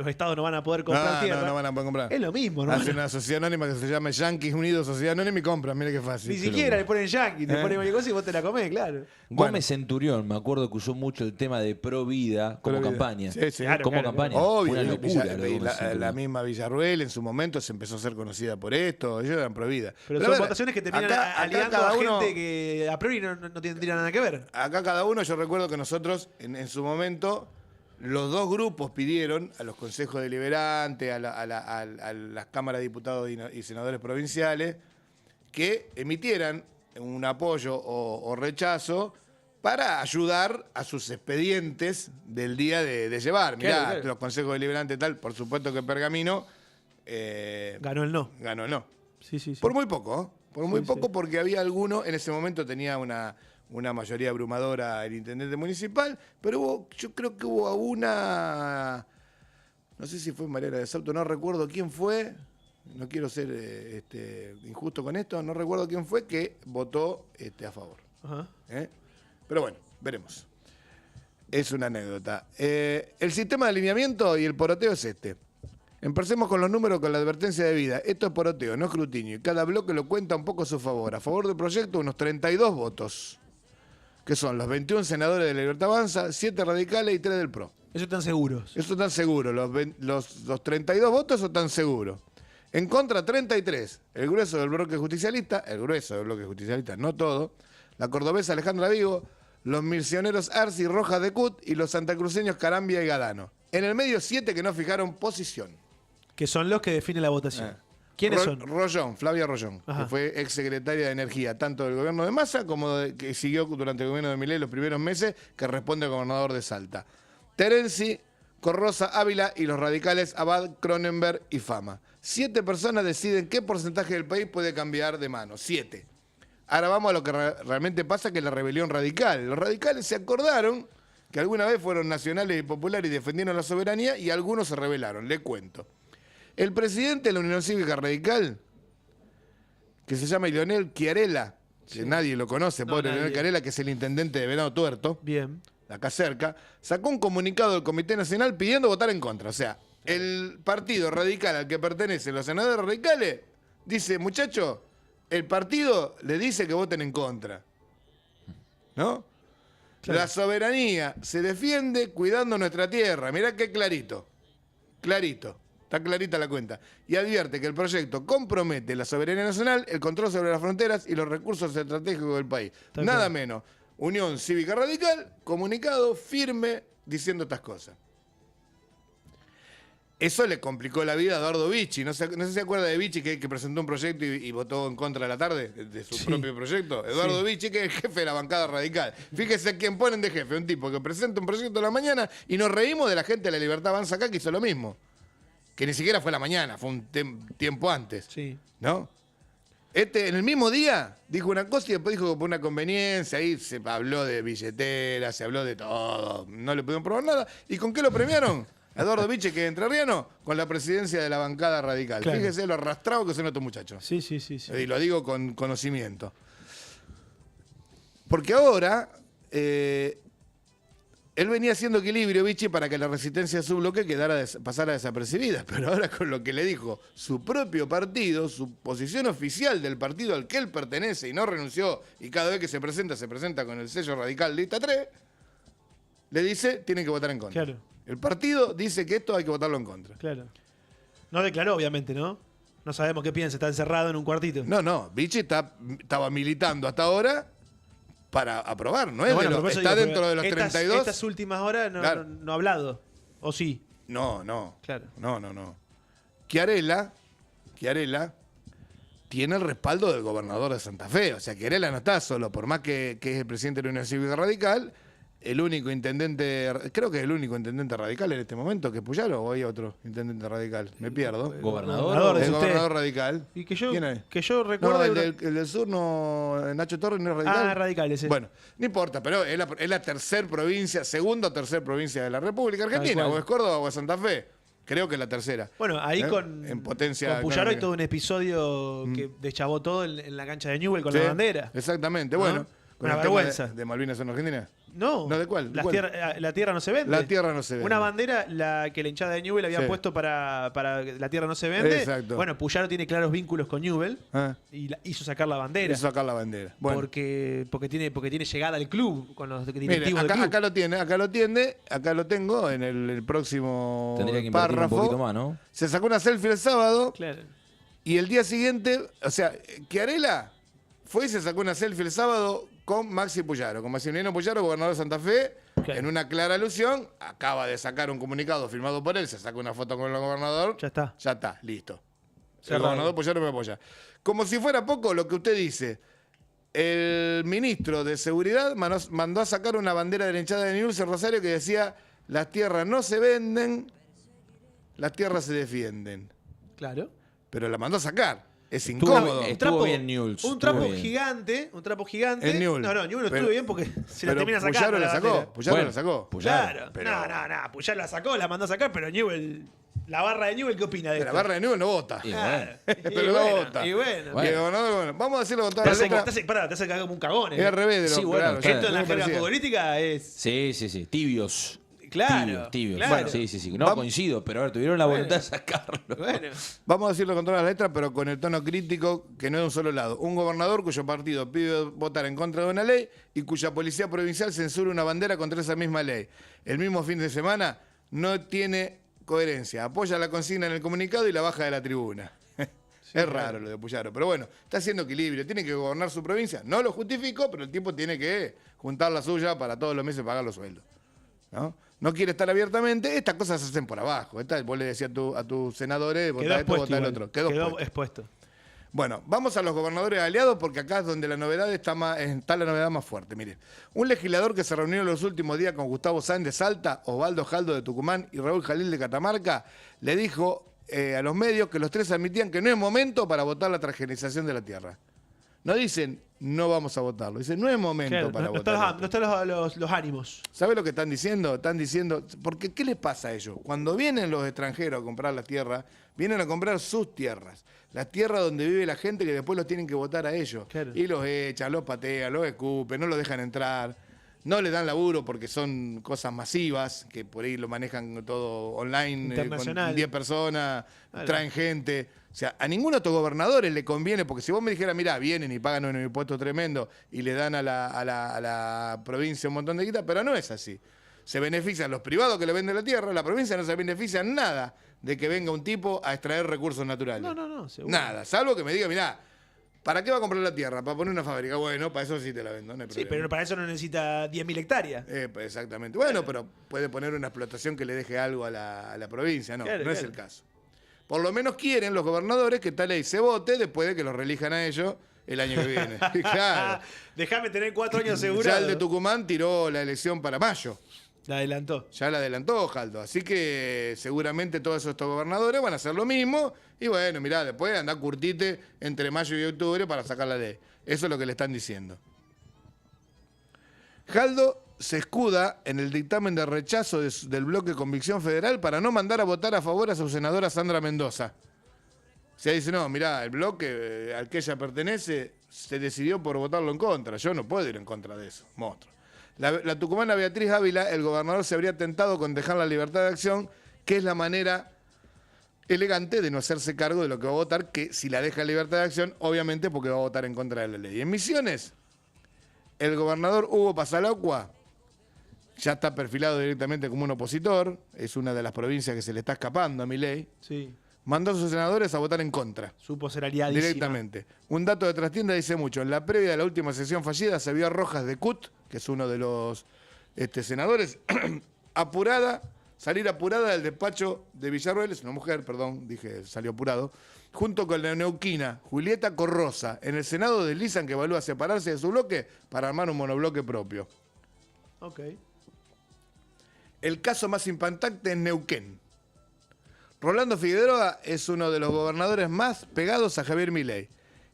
estados no van a poder comprar tierra. No van a poder comprar. Es lo mismo, ¿no? Hace una sociedad anónima que se llama Yankees Unidos Sociedad Anónima y compran, mire qué fácil. Ni siquiera le ponen yankee, te ponen cualquier cosa y vos te la comés, claro. Bueno. Gómez Centurión, me acuerdo que usó mucho el tema de pro vida como Pro vida. campaña. Sí, sí. Claro, Como claro, campaña. Obvio, Una y locura. lo de Gómez la Centurión. misma Villarruel en su momento se empezó a ser conocida por esto, ellos eran pro vida. Pero a son ver, votaciones que terminan acá aliando cada a uno- gente que a priori no tendría nada que ver. Acá cada uno, yo recuerdo que nosotros en su momento, los dos grupos pidieron a los consejos deliberantes, a las cámaras de diputados y senadores provinciales, que emitieran un apoyo o rechazo para ayudar a sus expedientes del día de llevar. Mirá, Claro, claro. los consejos deliberantes tal, por supuesto que Pergamino Ganó el no. ganó no. Sí, sí, sí. Por muy poco, ¿eh? Por muy Sí, poco, sí. porque había alguno, en ese momento tenía una mayoría abrumadora el intendente municipal, pero yo creo que hubo una, no sé si fue Mariana de Salto, no recuerdo quién fue, no quiero ser injusto con esto, no recuerdo quién fue que votó a favor. Ajá. ¿eh? Pero bueno, veremos. Es una anécdota. El sistema de alineamiento y el poroteo es este. Empecemos con los números con la advertencia de vida. Esto es poroteo, no escrutinio. Y cada bloque lo cuenta un poco a su favor. A favor del proyecto, unos 32 votos. Que son los 21 senadores de la Libertad Avanza, 7 radicales y 3 del PRO. Eso están seguros. Eso están seguros. Los 32 votos están seguros. En contra, 33. El grueso del bloque justicialista, no todo. La cordobesa Alejandra Vigo, los misioneros Arce y Rojas de Cut y los santacruceños Carambia y Gadano. En el medio, 7 que no fijaron posición. Que son los que definen la votación. ¿Quiénes son? Rollón, Flavia Rollón, Ajá. que fue ex secretaria de Energía, tanto del gobierno de Massa como que siguió durante el gobierno de Milei los primeros meses, que responde al gobernador de Salta. Terenzi, Corrosa Ávila y los radicales Abad, Cronenberg y Fama. 7 personas deciden qué porcentaje del país puede cambiar de mano. 7. Ahora vamos a lo que realmente pasa, que es la rebelión radical. Los radicales se acordaron que alguna vez fueron nacionales y populares y defendieron la soberanía y algunos se rebelaron. Le cuento. El presidente de la Unión Cívica Radical, que se llama Leonel Chiarella, que nadie lo conoce, No, pobre nadie. Leonel Chiarella, que es el intendente de Venado Tuerto, Bien. de acá cerca, sacó un comunicado del Comité Nacional pidiendo votar en contra. O sea, el partido radical al que pertenecen los senadores radicales dice, muchachos, el partido le dice que voten en contra. ¿No? Claro. La soberanía se defiende cuidando nuestra tierra. Mirá qué clarito. Clarito. Está clarita la cuenta. Y advierte que el proyecto compromete la soberanía nacional, el control sobre las fronteras y los recursos estratégicos del país. Tal Nada cual. menos. Unión Cívica Radical, comunicado firme diciendo estas cosas. Eso le complicó la vida a Eduardo Vichy. No sé si se acuerda de Vichy que presentó un proyecto y votó en contra de la tarde de su Sí. propio proyecto. Eduardo Sí. Vichy, que es el jefe de la bancada radical. Fíjese a quién ponen de jefe. Un tipo que presenta un proyecto en la mañana y nos reímos de la gente de la Libertad Avanza acá que hizo lo mismo. Que ni siquiera fue la mañana, fue un tiempo antes. Sí. ¿No? En el mismo día dijo una cosa y después dijo que por una conveniencia, ahí se habló de billetera, se habló de todo, no le pudieron probar nada. ¿Y con qué lo premiaron? Eduardo Vichy, que es entrerriano, con la presidencia de la bancada radical. Claro. Fíjese lo arrastrado que son estos muchachos. Sí, sí, sí. sí. Y lo digo con conocimiento. Porque ahora, él venía haciendo equilibrio, Vichy, para que la resistencia de su bloque pasara desapercibida. Pero ahora con lo que le dijo su propio partido, su posición oficial del partido al que él pertenece y no renunció, y cada vez que se presenta con el sello radical lista 3, le dice, tienen que votar en contra. Claro. El partido dice que esto hay que votarlo en contra. Claro. No declaró, obviamente, ¿no? No sabemos qué piensa, está encerrado en un cuartito. No, Vichy estaba militando hasta ahora para aprobar, ¿no es? Bueno, de pero por eso está digo, dentro de los estas, 32. Estas últimas horas Claro. no ha hablado. ¿O sí? No. Claro. No. Chiarella tiene el respaldo del gobernador de Santa Fe. O sea, Chiarella no está solo, por más que es el presidente de la Unión Cívica Radical, el único intendente, creo que es el único intendente radical en este momento, que es Puyaro, o hay otro intendente radical. Me pierdo. ¿Gobernador? ¿es El usted? gobernador radical. Y que yo, ¿Quién es? que yo recuerdo... No, el del sur no. Nacho Torres no es radical. Ah, radical ese. Bueno, no importa, pero es la tercera provincia, segunda o tercera provincia de la República Argentina. cual. O es Córdoba o es Santa Fe. Creo que es la tercera. Bueno, ahí En potencia. con Puyaro hay económica. todo un episodio que deschavó todo en la cancha de Newell con Sí, la bandera. Exactamente. ¿No? Bueno, con Una el tema vergüenza. de Malvinas en Argentina. No. ¿No? ¿De cuál? ¿De La cuál? tierra no se vende. La tierra no se vende. Una bandera que la hinchada de Newell había Sí. puesto para la tierra no se vende. Exacto. Bueno, Puyaro tiene claros vínculos con Newell Ah, y hizo sacar la bandera. hizo sacar la bandera. Bueno, Porque tiene llegada al club con los mire, directivos del club. acá lo tengo en el próximo Tendría que invertir párrafo. un poquito más, ¿no? Se sacó una selfie el sábado. Claro. Y el día siguiente, o sea, Chiarella fue y se sacó una selfie el sábado con Maxi Puyaro, con Maximiliano Puyaro, gobernador de Santa Fe, Claro. en una clara alusión. Acaba de sacar un comunicado firmado por él, se saca una foto con el gobernador. Ya está. Listo. El Cerrado. gobernador Puyaro me apoya. Como si fuera poco lo que usted dice, el ministro de Seguridad mandó a sacar una bandera de la hinchada de Newell's en Rosario que decía: las tierras no se venden, las tierras se defienden. Claro. Pero la mandó a sacar. Es Estuvo incómodo. bien, Estuvo bien Newell's, Un estuvo trapo bien. gigante. Un trapo gigante. El Newell's. No, Newell's Pero- estuvo bien porque se la Pero termina sacando. Puyaro la bandera. sacó. Puyaro Bueno, la sacó. Puyaro. Claro. Pero- No. Puyaro la sacó, la mandó a sacar, pero Newell. La barra de Newell, ¿qué opina de De la esto? barra de Newell no vota. Y Claro. Pero Y no bueno, vota. y bueno. Y el gobernador, bueno, vamos a decirlo con Te todas las hace, letras. te hace cagar como un cagón. Es al revés de lo Sí, bueno, claro, está. Esto en la me jerga parecía. futbolística es. Sí. Tibios. Claro, Tibios. claro. Bueno, sí. No Vamos- coincido, pero a ver, tuvieron la voluntad de sacarlo. Bueno. Vamos a decirlo con todas las letras, pero con el tono crítico que no es de un solo lado. Un gobernador cuyo partido pide votar en contra de una ley y cuya policía provincial censura una bandera contra esa misma ley. El mismo fin de semana no tiene coherencia. Apoya la consigna en el comunicado y la baja de la tribuna. Es raro lo de Puyaro, pero bueno, está haciendo equilibrio. Tiene que gobernar su provincia. No lo justifico, pero el tipo tiene que juntar la suya para todos los meses pagar los sueldos. ¿No? Quiere estar abiertamente. Estas cosas se hacen por abajo. Vos le decías a tus senadores, Quedó votá esto, expuesto. votá el igual. otro. Quedó expuesto. expuesto. Bueno, vamos a los gobernadores aliados porque acá es donde la novedad está la novedad más fuerte. Mire, un legislador que se reunió en los últimos días con Gustavo Sáenz de Salta, Osvaldo Jaldo de Tucumán y Raúl Jalil de Catamarca, le dijo a los medios que los tres admitían que no es momento para votar la transgenización de la tierra. No dicen no vamos a votarlo, dicen no es momento Claro, para no votar. están los ánimos. ¿Sabe lo que están diciendo? Están diciendo, porque ¿qué les pasa a ellos? Cuando vienen los extranjeros a comprar las tierras, vienen a comprar sus tierras, las tierras donde vive la gente que después los tienen que votar a ellos. Claro. Y los echan, los patean, los escupen, no los dejan entrar, no les dan laburo porque son cosas masivas, que por ahí lo manejan todo online, Internacional. con 10 personas, Claro. traen gente. O sea, a ninguno de estos gobernadores le conviene, porque si vos me dijeras, mirá, vienen y pagan un impuesto tremendo y le dan a la provincia un montón de guita, pero no es así. Se benefician los privados que le venden la tierra, la provincia no se beneficia en nada de que venga un tipo a extraer recursos naturales. No, seguro. Nada, salvo que me diga, mirá, ¿para qué va a comprar la tierra? Para poner una fábrica. Bueno, para eso sí te la vendo, no hay Sí, problema. pero para eso no necesita 10.000 hectáreas. Pues exactamente. Bueno, pero puede poner una explotación que le deje algo a la provincia. No, Claro, no es claro. el caso. Por lo menos quieren los gobernadores que esta ley se vote después de que los reelijan a ellos el año que viene. Claro. Déjame tener 4 años Ya asegurados. el de Tucumán tiró la elección para mayo. La adelantó. Ya la adelantó Jaldo. Así que seguramente todos estos gobernadores van a hacer lo mismo. Y bueno, mirá, después andá curtite entre mayo y octubre para sacar la ley. Eso es lo que le están diciendo. Jaldo se escuda en el dictamen de rechazo del bloque Convicción Federal para no mandar a votar a favor a su senadora Sandra Mendoza. O sea, dice, no, mirá, el bloque al que ella pertenece se decidió por votarlo en contra. Yo no puedo ir en contra de eso, monstruo. La tucumana Beatriz Ávila, el gobernador se habría tentado con dejar la libertad de acción, que es la manera elegante de no hacerse cargo de lo que va a votar, que si la deja en libertad de acción, obviamente porque va a votar en contra de la ley. En Misiones, el gobernador Hugo Pasalacqua ya está perfilado directamente como un opositor, es una de las provincias que se le está escapando a Milei. Sí. mandó a sus senadores a votar en contra. Supo ser aliadísima. Directamente. Un dato de trastienda dice mucho. En la previa de la última sesión fallida se vio a Rojas de Cut, que es uno de los senadores, salir apurada del despacho de Villarroel, es una mujer, perdón, dije salió apurado, junto con la neuquina Julieta Corrosa. En el Senado deslizan que evalúa separarse de su bloque para armar un monobloque propio. Ok. El caso más impactante es Neuquén. Rolando Figueroa es uno de los gobernadores más pegados a Javier Milei.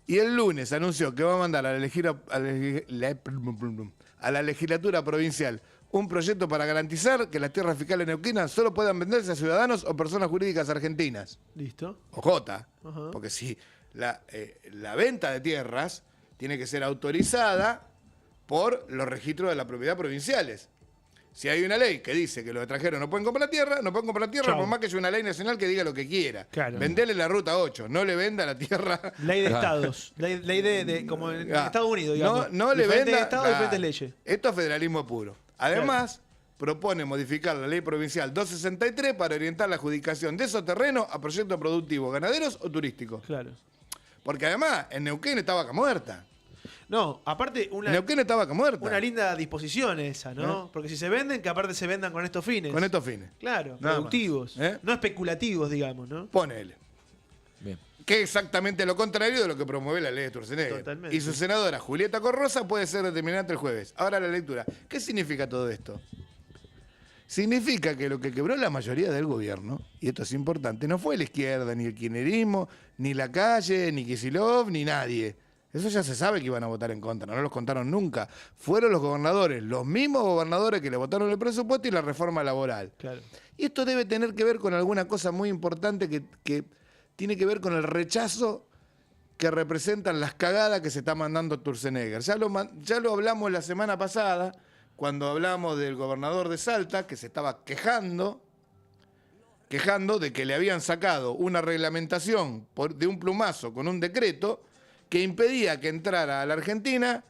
Y el lunes anunció que va a mandar a la legislatura provincial un proyecto para garantizar que las tierras fiscales neuquinas solo puedan venderse a ciudadanos o personas jurídicas argentinas. Listo. Ojota, Ajá. porque si la venta de tierras tiene que ser autorizada por los registros de la propiedad provinciales. Si hay una ley que dice que los extranjeros no pueden comprar tierra, Chau. por más que haya una ley nacional que diga lo que quiera. Claro. Vendele la ruta 8, no le venda la tierra. Ley de estados. Ley de como en Ah, Estados Unidos, digamos. No le Diferentes venda. estados, Claro. diferentes leyes. Esto es federalismo puro. Además, propone modificar la ley provincial 263 para orientar la adjudicación de esos terrenos a proyectos productivos, ganaderos o turísticos. Claro. Porque además, en Neuquén está vaca muerta. No, aparte, En Neuquén está vaca muerta. una linda disposición esa, ¿no? Porque si se venden, que aparte se vendan con estos fines. Con estos fines. Claro, Nada productivos. más. No especulativos, digamos, ¿no? Ponele. Bien. Que es exactamente lo contrario de lo que promueve la ley de Sturzenegger. Totalmente. Y su senadora, Julieta Corrosa, puede ser determinante el jueves. Ahora la lectura. ¿Qué significa todo esto? Significa que lo que quebró la mayoría del gobierno, y esto es importante, no fue la izquierda, ni el kirchnerismo, ni la calle, ni Kicillof, ni nadie. Eso ya se sabe que iban a votar en contra, no los contaron nunca. Fueron los gobernadores, los mismos gobernadores que le votaron el presupuesto y la reforma laboral. Claro. Y esto debe tener que ver con alguna cosa muy importante que tiene que ver con el rechazo que representan las cagadas que se está mandando Sturzenegger. Ya lo hablamos la semana pasada, cuando hablamos del gobernador de Salta, que se estaba quejando de que le habían sacado una reglamentación de un plumazo con un decreto que impedía que entrara a la Argentina,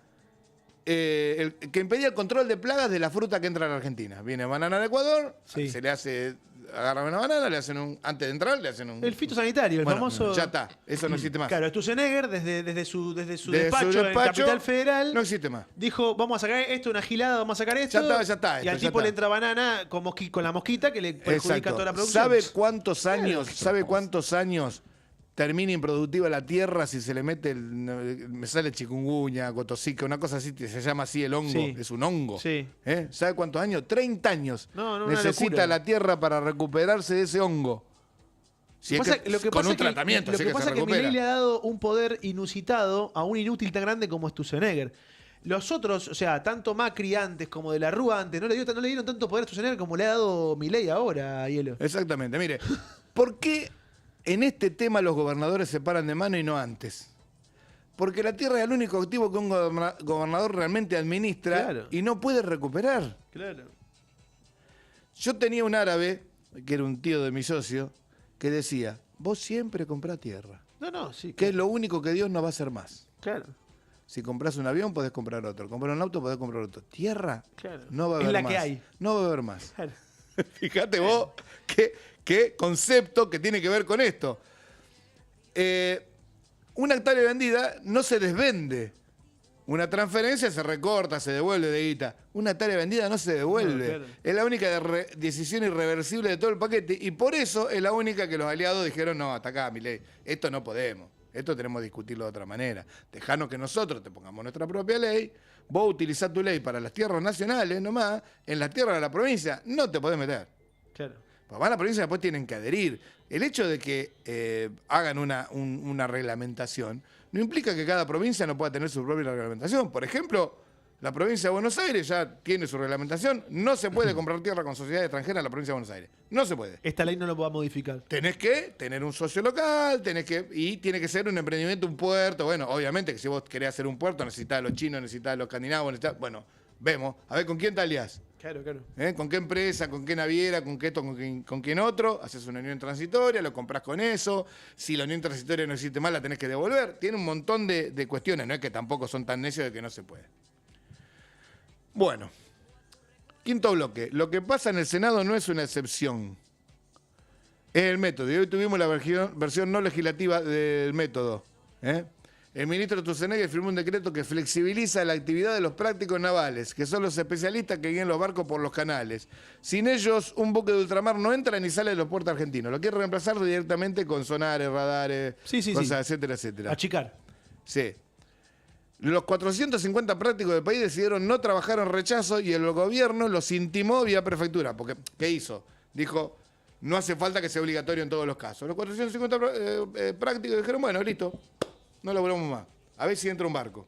que impedía el control de plagas de la fruta que entra a la Argentina. Viene banana de Ecuador, Sí. se le hace, agarran una banana, le hacen antes de entrar, le hacen un... El fitosanitario, el Bueno, famoso. ya está, eso no existe más. Claro, Sturzenegger, desde su De despacho en Capital Federal, no existe más. dijo: vamos a sacar esto, una gilada, vamos a sacar esto. Ya está, Y esto, al ya tipo está. le entra banana con la mosquita que le perjudica Exacto. toda la producción. ¿Sabe cuántos años termina improductiva la tierra si se le mete me sale chikungunya, gotosica, una cosa así, se llama así el hongo, Sí. es un hongo. Sí. ¿Sabe cuántos años? 30 años No, una necesita locura. la tierra para recuperarse de ese hongo. Si es con un tratamiento, Lo si que es que pasa se es que recupera. Milei le ha dado un poder inusitado a un inútil tan grande como Sturzenegger. Los otros, o sea, tanto Macri antes como de la Rúa antes, no le dieron tanto poder a Sturzenegger como le ha dado Milei ahora, Hielo. Exactamente, mire, ¿por qué en este tema los gobernadores se paran de mano y no antes? Porque la tierra es el único activo que un gobernador realmente administra Claro. y no puede recuperar. Claro. Yo tenía un árabe, que era un tío de mi socio, que decía, vos siempre comprás tierra, No, sí. que es lo único que Dios no va a hacer más. Claro. Si compras un avión, podés comprar otro. Comprar un auto, podés comprar otro. Tierra, Claro. no va a Es haber la más. que hay. No va a haber más. Claro. Fíjate vos qué concepto que tiene que ver con esto. Una hectárea vendida no se desvende. Una transferencia se recorta, se devuelve de guita. Una hectárea vendida no se devuelve. No, claro. Es la única decisión irreversible de todo el paquete. Y por eso es la única que los aliados dijeron, no, hasta acá, Milei, esto no podemos. Esto tenemos que discutirlo de otra manera. Dejanos que nosotros te pongamos nuestra propia ley. Vos utilizás tu ley para las tierras nacionales nomás. En las tierras de la provincia no te podés meter. Claro. Pues van a la provincia y después tienen que adherir. El hecho de que hagan una reglamentación no implica que cada provincia no pueda tener su propia reglamentación. Por ejemplo, la provincia de Buenos Aires ya tiene su reglamentación. No se puede comprar tierra con sociedad extranjera en la provincia de Buenos Aires. No se puede. Esta ley no lo va a modificar. Tenés que tener un socio local, y tiene que ser un emprendimiento, un puerto. Bueno, obviamente que si vos querés hacer un puerto necesitas a los chinos, necesitas a los escandinavos, bueno, vemos. A ver, ¿con quién te aliás? Claro, claro. ¿Con qué empresa, con qué naviera, con qué esto, con quién otro? Haces una unión transitoria, lo compras con eso. Si la unión transitoria no existe más, la tenés que devolver. Tiene un montón de cuestiones, no es que tampoco son tan necios de que no se puede. Bueno, quinto bloque. Lo que pasa en el Senado no es una excepción. Es el método. Y hoy tuvimos la versión no legislativa del método. ¿eh? El ministro Sturzenegger firmó un decreto que flexibiliza la actividad de los prácticos navales, que son los especialistas que guían los barcos por los canales. Sin ellos, un buque de ultramar no entra ni sale de los puertos argentinos. Lo quiere reemplazar directamente con sonares, radares, cosas, etcétera, etcétera. Achicar. Sí. Los 450 prácticos del país decidieron no trabajar en rechazo y el gobierno los intimó vía prefectura. Porque, ¿qué hizo? Dijo, no hace falta que sea obligatorio en todos los casos. Los 450 prácticos dijeron, bueno, listo, no lo volvemos más. A ver si entra un barco.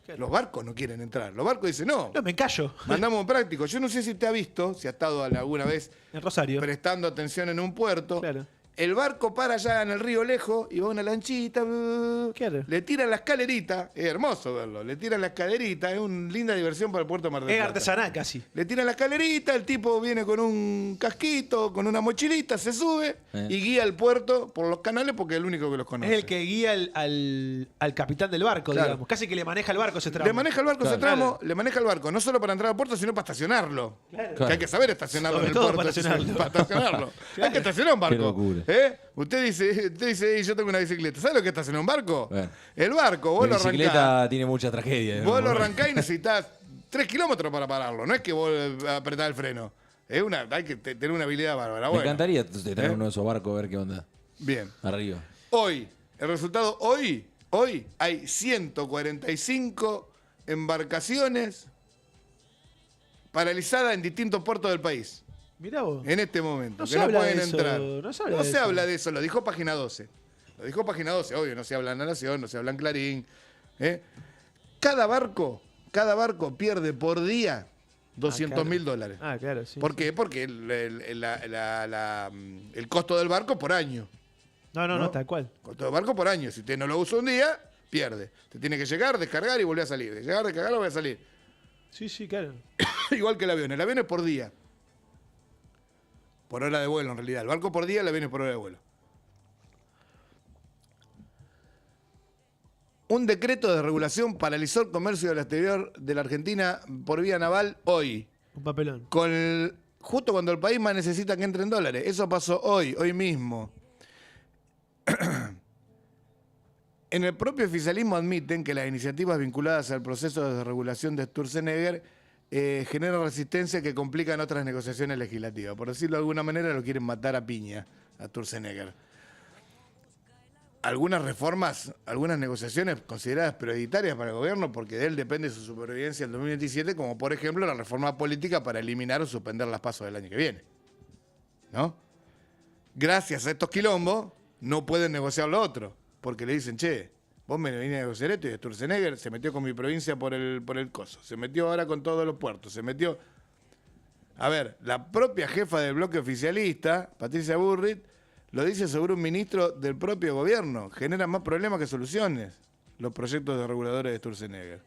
Claro. Los barcos no quieren entrar. Los barcos dicen, no, No, me callo. mandamos un práctico. Yo no sé si te ha visto, si ha estado alguna vez En Rosario. prestando atención en un puerto. Claro. El barco para allá en el río lejos y va una lanchita. Claro. Le tiran la escalerita. Es hermoso verlo. Le tiran la escalerita. Es una linda diversión para el puerto de Mar del Es Plata. artesanal casi. Le tiran la escalerita. El tipo viene con un casquito, con una mochilita, se sube y guía el puerto por los canales porque es el único que los conoce. Es el que guía al capitán del barco, Claro. digamos. Casi que le maneja el barco ese tramo. Le maneja el barco Claro. ese tramo, le maneja el barco, no solo para entrar al puerto, sino para estacionarlo. Claro. Que hay que saber estacionarlo Sobre en el todo puerto. para estacionarlo. Para estacionarlo. Claro. Hay que estacionar un barco. Qué locura. Usted dice, yo tengo una bicicleta. ¿Sabe lo que es estacionar un barco? Bueno. El barco, vos La lo arrancás. bicicleta tiene mucha tragedia. Vos lo ¿no? arrancás y necesitas 3 kilómetros para pararlo. No es que vos apretás el freno. Hay que tener una habilidad bárbara. Me Bueno, encantaría tener ¿Eh? uno de esos barcos a ver qué onda. bien. Arriba. Hoy, el resultado, hoy hay 145 embarcaciones paralizadas en distintos puertos del país. Mirá vos. En este momento, No que se no habla pueden de eso, entrar. no se habla de eso. habla de eso, lo dijo Página 12. Lo dijo Página 12, obvio, no se habla en La Nación, no se habla en Clarín. ¿eh? Cada barco pierde por día $200.000. Ah, claro, sí. ¿Por qué? Porque el costo del barco por año. No, tal cual. Costo del barco por año. Si usted no lo usa un día, pierde. Te tiene que llegar, descargar y volver a salir. Llegar, descargar, volver a salir. Sí, claro. Igual que el avión. El avión es por día. Por hora de vuelo, en realidad. El barco por día, el avión es por hora de vuelo. Un decreto de regulación paralizó el comercio del exterior de la Argentina por vía naval hoy. Un papelón. Justo cuando el país más necesita que entren dólares. Eso pasó hoy mismo. En el propio oficialismo admiten que las iniciativas vinculadas al proceso de regulación de Sturzenegger generan resistencia que complican otras negociaciones legislativas. Por decirlo de alguna manera, lo quieren matar a piña a Sturzenegger. Algunas reformas, algunas negociaciones consideradas prioritarias para el gobierno porque de él depende su supervivencia en 2027, como por ejemplo la reforma política para eliminar o suspender las pasos del año que viene. ¿No? Gracias a estos quilombos no pueden negociar lo otro, porque le dicen, che, vos me venís a negociar esto y Sturzenegger se metió con mi provincia por el coso, se metió ahora con todos los puertos, se metió... A ver, la propia jefa del bloque oficialista, Patricia Bullrich, lo dice sobre un ministro del propio gobierno. Generan más problemas que soluciones los proyectos de reguladores de Sturzenegger.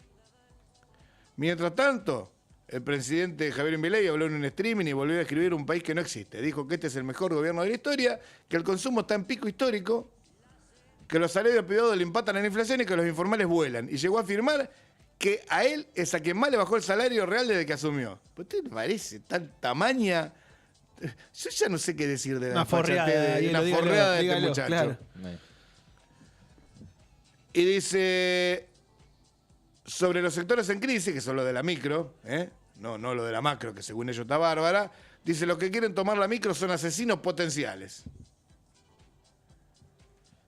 Mientras tanto, el presidente Javier Milei habló en un streaming y volvió a escribir un país que no existe. Dijo que este es el mejor gobierno de la historia, que el consumo está en pico histórico, que los salarios privados le empatan a la inflación y que los informales vuelan. Y llegó a afirmar que a él es a quien más le bajó el salario real desde que asumió. ¿Usted le parece tanta maña? Yo ya no sé qué decir de la Una forreada, una dígalo, forreada de dígalo, este muchacho. claro. Y dice, sobre los sectores en crisis, que son los de la micro, no lo de la macro, que según ellos está bárbara, dice, los que quieren tomar la micro son asesinos potenciales.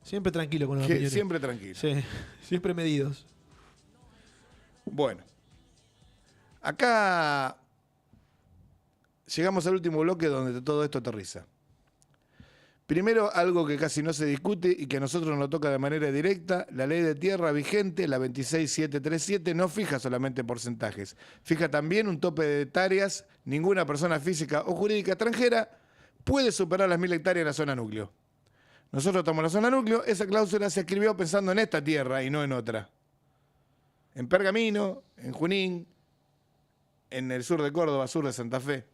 Siempre tranquilo con los opiniones. Siempre tranquilo. Sí, siempre medidos. Bueno, acá llegamos al último bloque donde todo esto aterriza. Primero, algo que casi no se discute y que a nosotros nos toca de manera directa, la ley de tierra vigente, la 26737, no fija solamente porcentajes, fija también un tope de hectáreas. Ninguna persona física o jurídica extranjera puede superar las 1000 hectáreas en la zona núcleo. Nosotros estamos en la zona núcleo, esa cláusula se escribió pensando en esta tierra y no en otra. En Pergamino, en Junín, en el sur de Córdoba, sur de Santa Fe,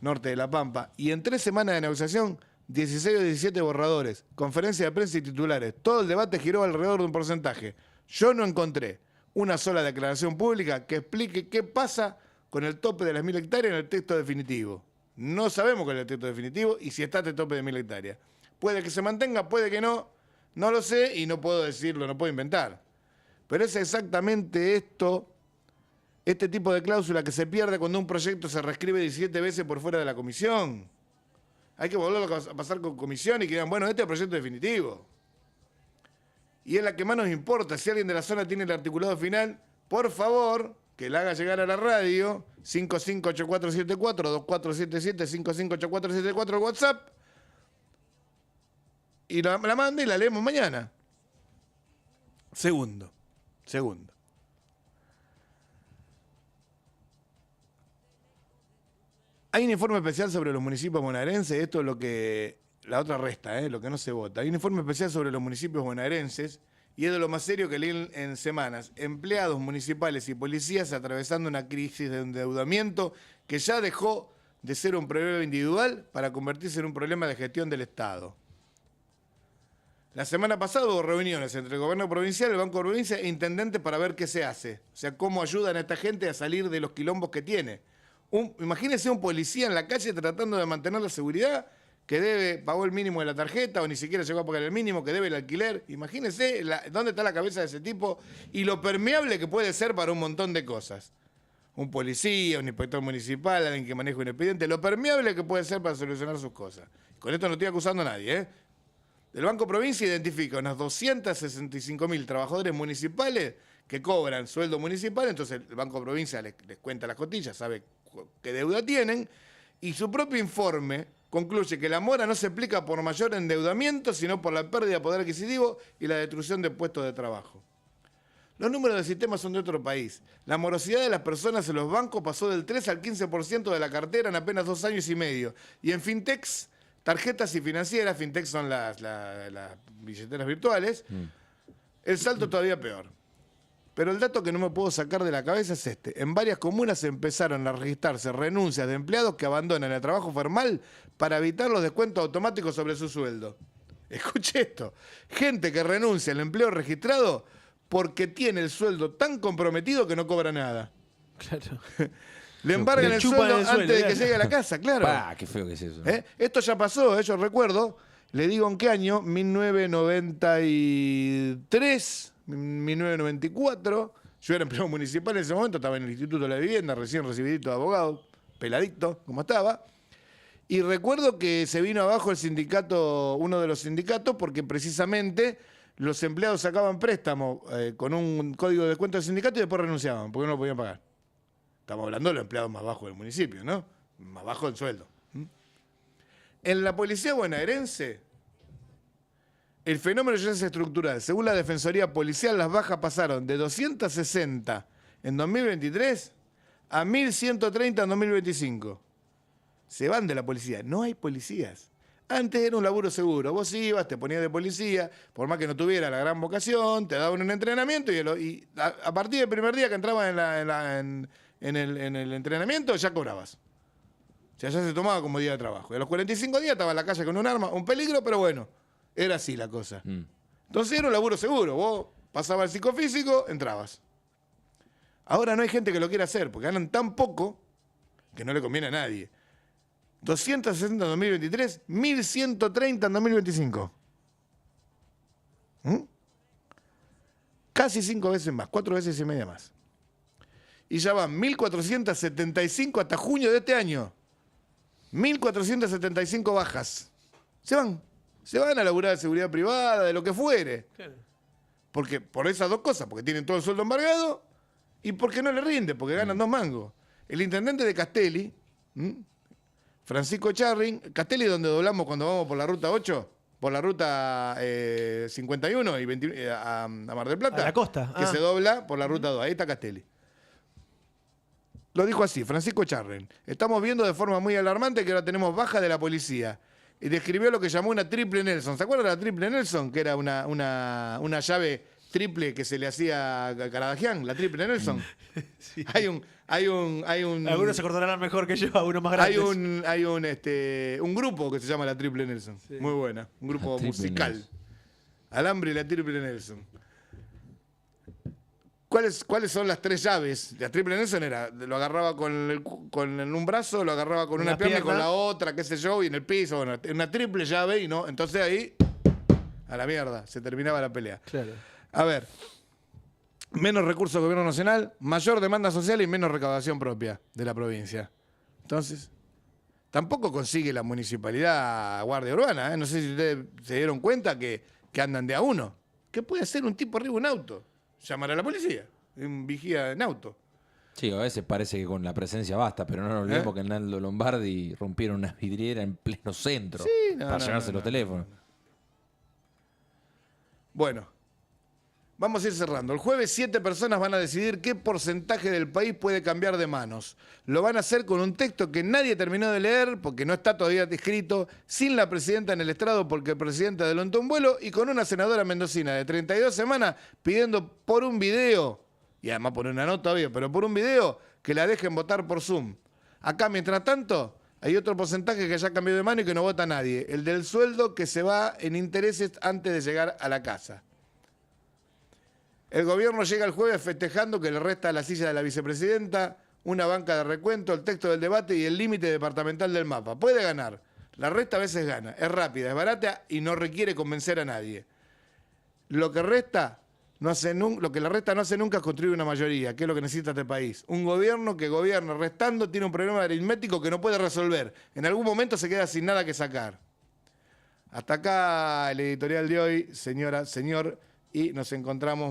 norte de La Pampa. Y en 3 semanas de negociación, 16 o 17 borradores, conferencia de prensa y titulares. Todo el debate giró alrededor de un porcentaje. Yo no encontré una sola declaración pública que explique qué pasa con el tope de las 1000 hectáreas en el texto definitivo. No sabemos cuál es el texto definitivo y si está este tope de 1.000 hectáreas. Puede que se mantenga, puede que no. No lo sé y no puedo decirlo, no puedo inventar. Pero es exactamente esto, este tipo de cláusula que se pierde cuando un proyecto se reescribe 17 veces por fuera de la comisión. Hay que volverlo a pasar con comisión y que digan, bueno, este es el proyecto definitivo. Y es la que más nos importa. Si alguien de la zona tiene el articulado final, por favor, que la haga llegar a la radio, 558474, 2477-558474 el WhatsApp, y la manda y la leemos mañana. Segundo. Hay un informe especial sobre los municipios bonaerenses, esto es lo que la otra resta, lo que no se vota. Hay un informe especial sobre los municipios bonaerenses y es de lo más serio que leí en semanas. Empleados municipales y policías atravesando una crisis de endeudamiento que ya dejó de ser un problema individual para convertirse en un problema de gestión del Estado. La semana pasada hubo reuniones entre el gobierno provincial, el Banco de Provincia e intendentes para ver qué se hace. O sea, cómo ayudan a esta gente a salir de los quilombos que tiene. Imagínense un policía en la calle tratando de mantener la seguridad, que pagó el mínimo de la tarjeta o ni siquiera llegó a pagar el mínimo, que debe el alquiler. Imagínense dónde está la cabeza de ese tipo y lo permeable que puede ser para un montón de cosas. Un policía, un inspector municipal, alguien que maneja un expediente, lo permeable que puede ser para solucionar sus cosas. Con esto no estoy acusando a nadie, El Banco Provincia identifica unos 265.000 trabajadores municipales que cobran sueldo municipal, entonces el Banco Provincia les cuenta las cotillas, sabe qué deuda tienen, y su propio informe concluye que la mora no se explica por mayor endeudamiento, sino por la pérdida de poder adquisitivo y la destrucción de puestos de trabajo. Los números del sistema son de otro país. La morosidad de las personas en los bancos pasó del 3 al 15% de la cartera en apenas 2 años y medio. Y en fintechs, tarjetas y financieras, fintechs son las billeteras virtuales, el salto todavía peor. Pero el dato que no me puedo sacar de la cabeza es este. En varias comunas empezaron a registrarse renuncias de empleados que abandonan el trabajo formal para evitar los descuentos automáticos sobre su sueldo. Escuche esto. Gente que renuncia al empleo registrado porque tiene el sueldo tan comprometido que no cobra nada. Claro. Le embargan el sueldo antes de que llegue a la casa, claro. Qué feo que es eso. Esto ya pasó, yo recuerdo. Le digo en qué año, 1993... 1994, yo era empleado municipal en ese momento, estaba en el Instituto de la Vivienda, recién recibidito de abogado, peladito, como estaba, y recuerdo que se vino abajo el sindicato, uno de los sindicatos, porque precisamente los empleados sacaban préstamo con un código de descuento del sindicato y después renunciaban, porque no lo podían pagar. Estamos hablando de los empleados más bajos del municipio, ¿no? Más bajo el sueldo. En la policía bonaerense, el fenómeno ya es estructural. Según la Defensoría Policial, las bajas pasaron de 260 en 2023 a 1.130 en 2025. Se van de la policía. No hay policías. Antes era un laburo seguro. Vos ibas, te ponías de policía, por más que no tuviera la gran vocación, te daban un entrenamiento y a partir del primer día que entrabas en el entrenamiento ya cobrabas. O sea, ya se tomaba como día de trabajo. Y a los 45 días estaba en la calle con un arma, un peligro, pero bueno. Era así la cosa. Entonces era un laburo seguro. Vos pasabas el psicofísico, entrabas. Ahora no hay gente que lo quiera hacer, porque ganan tan poco que no le conviene a nadie. 260 en 2023, 1.130 en 2025. Casi 5 veces más, 4 veces y media más. Y ya van 1.475 hasta junio de este año. 1.475 bajas. Se van a laburar de seguridad privada, de lo que fuere. Claro. Porque, por esas dos cosas, porque tienen todo el sueldo embargado y porque no le rinde, porque ganan 2 mangos. El intendente de Castelli, Francisco Charring, Castelli donde doblamos cuando vamos por la ruta 8, por la ruta 51 y 20, a Mar del Plata. A la costa. Que se dobla por la ruta 2, ahí está Castelli. Lo dijo así, Francisco Charring. Estamos viendo de forma muy alarmante que ahora tenemos baja de la policía. Y describió lo que llamó una triple Nelson. ¿Se acuerdan de la triple Nelson? Que era una llave triple que se le hacía a Caradagian, la triple Nelson. Sí. Hay un Algunos se acordarán mejor que yo, algunos más grandes. hay un grupo que se llama la triple Nelson. Sí. Muy buena. Un grupo musical. Nelson. Alambre y la triple Nelson. ¿Cuáles son las 3 llaves? La triple Nelson era, lo agarraba en un brazo, lo agarraba con una pierna y con la otra, qué sé yo, y en el piso. Bueno, una triple llave y no. Entonces ahí, a la mierda, se terminaba la pelea. Claro. A ver, menos recursos del gobierno nacional, mayor demanda social y menos recaudación propia de la provincia. Entonces, tampoco consigue la municipalidad guardia urbana. No sé si ustedes se dieron cuenta que andan de a uno. ¿Qué puede hacer un tipo arriba de un auto? Llamar a la policía, un vigía en auto. Sí, a veces parece que con la presencia basta, pero no nos olvidemos que en Naldo Lombardi rompieron una vidriera en pleno centro para llevarse los teléfonos. Bueno, vamos a ir cerrando. El jueves 7 personas van a decidir qué porcentaje del país puede cambiar de manos. Lo van a hacer con un texto que nadie terminó de leer porque no está todavía escrito, sin la presidenta en el estrado porque el presidente adelantó un vuelo y con una senadora mendocina de 32 semanas pidiendo por un video, y además por una nota obvio, pero por un video que la dejen votar por Zoom. Acá, mientras tanto, hay otro porcentaje que ya cambió de mano y que no vota nadie, el del sueldo que se va en intereses antes de llegar a la casa. El gobierno llega el jueves festejando que le resta la silla de la vicepresidenta, una banca de recuento, el texto del debate y el límite departamental del mapa. Puede ganar. La resta a veces gana. Es rápida, es barata y no requiere convencer a nadie. Lo que la resta no hace nunca es construir una mayoría, que es lo que necesita este país. Un gobierno que gobierna restando tiene un problema aritmético que no puede resolver. En algún momento se queda sin nada que sacar. Hasta acá el editorial de hoy, señora, señor, y nos encontramos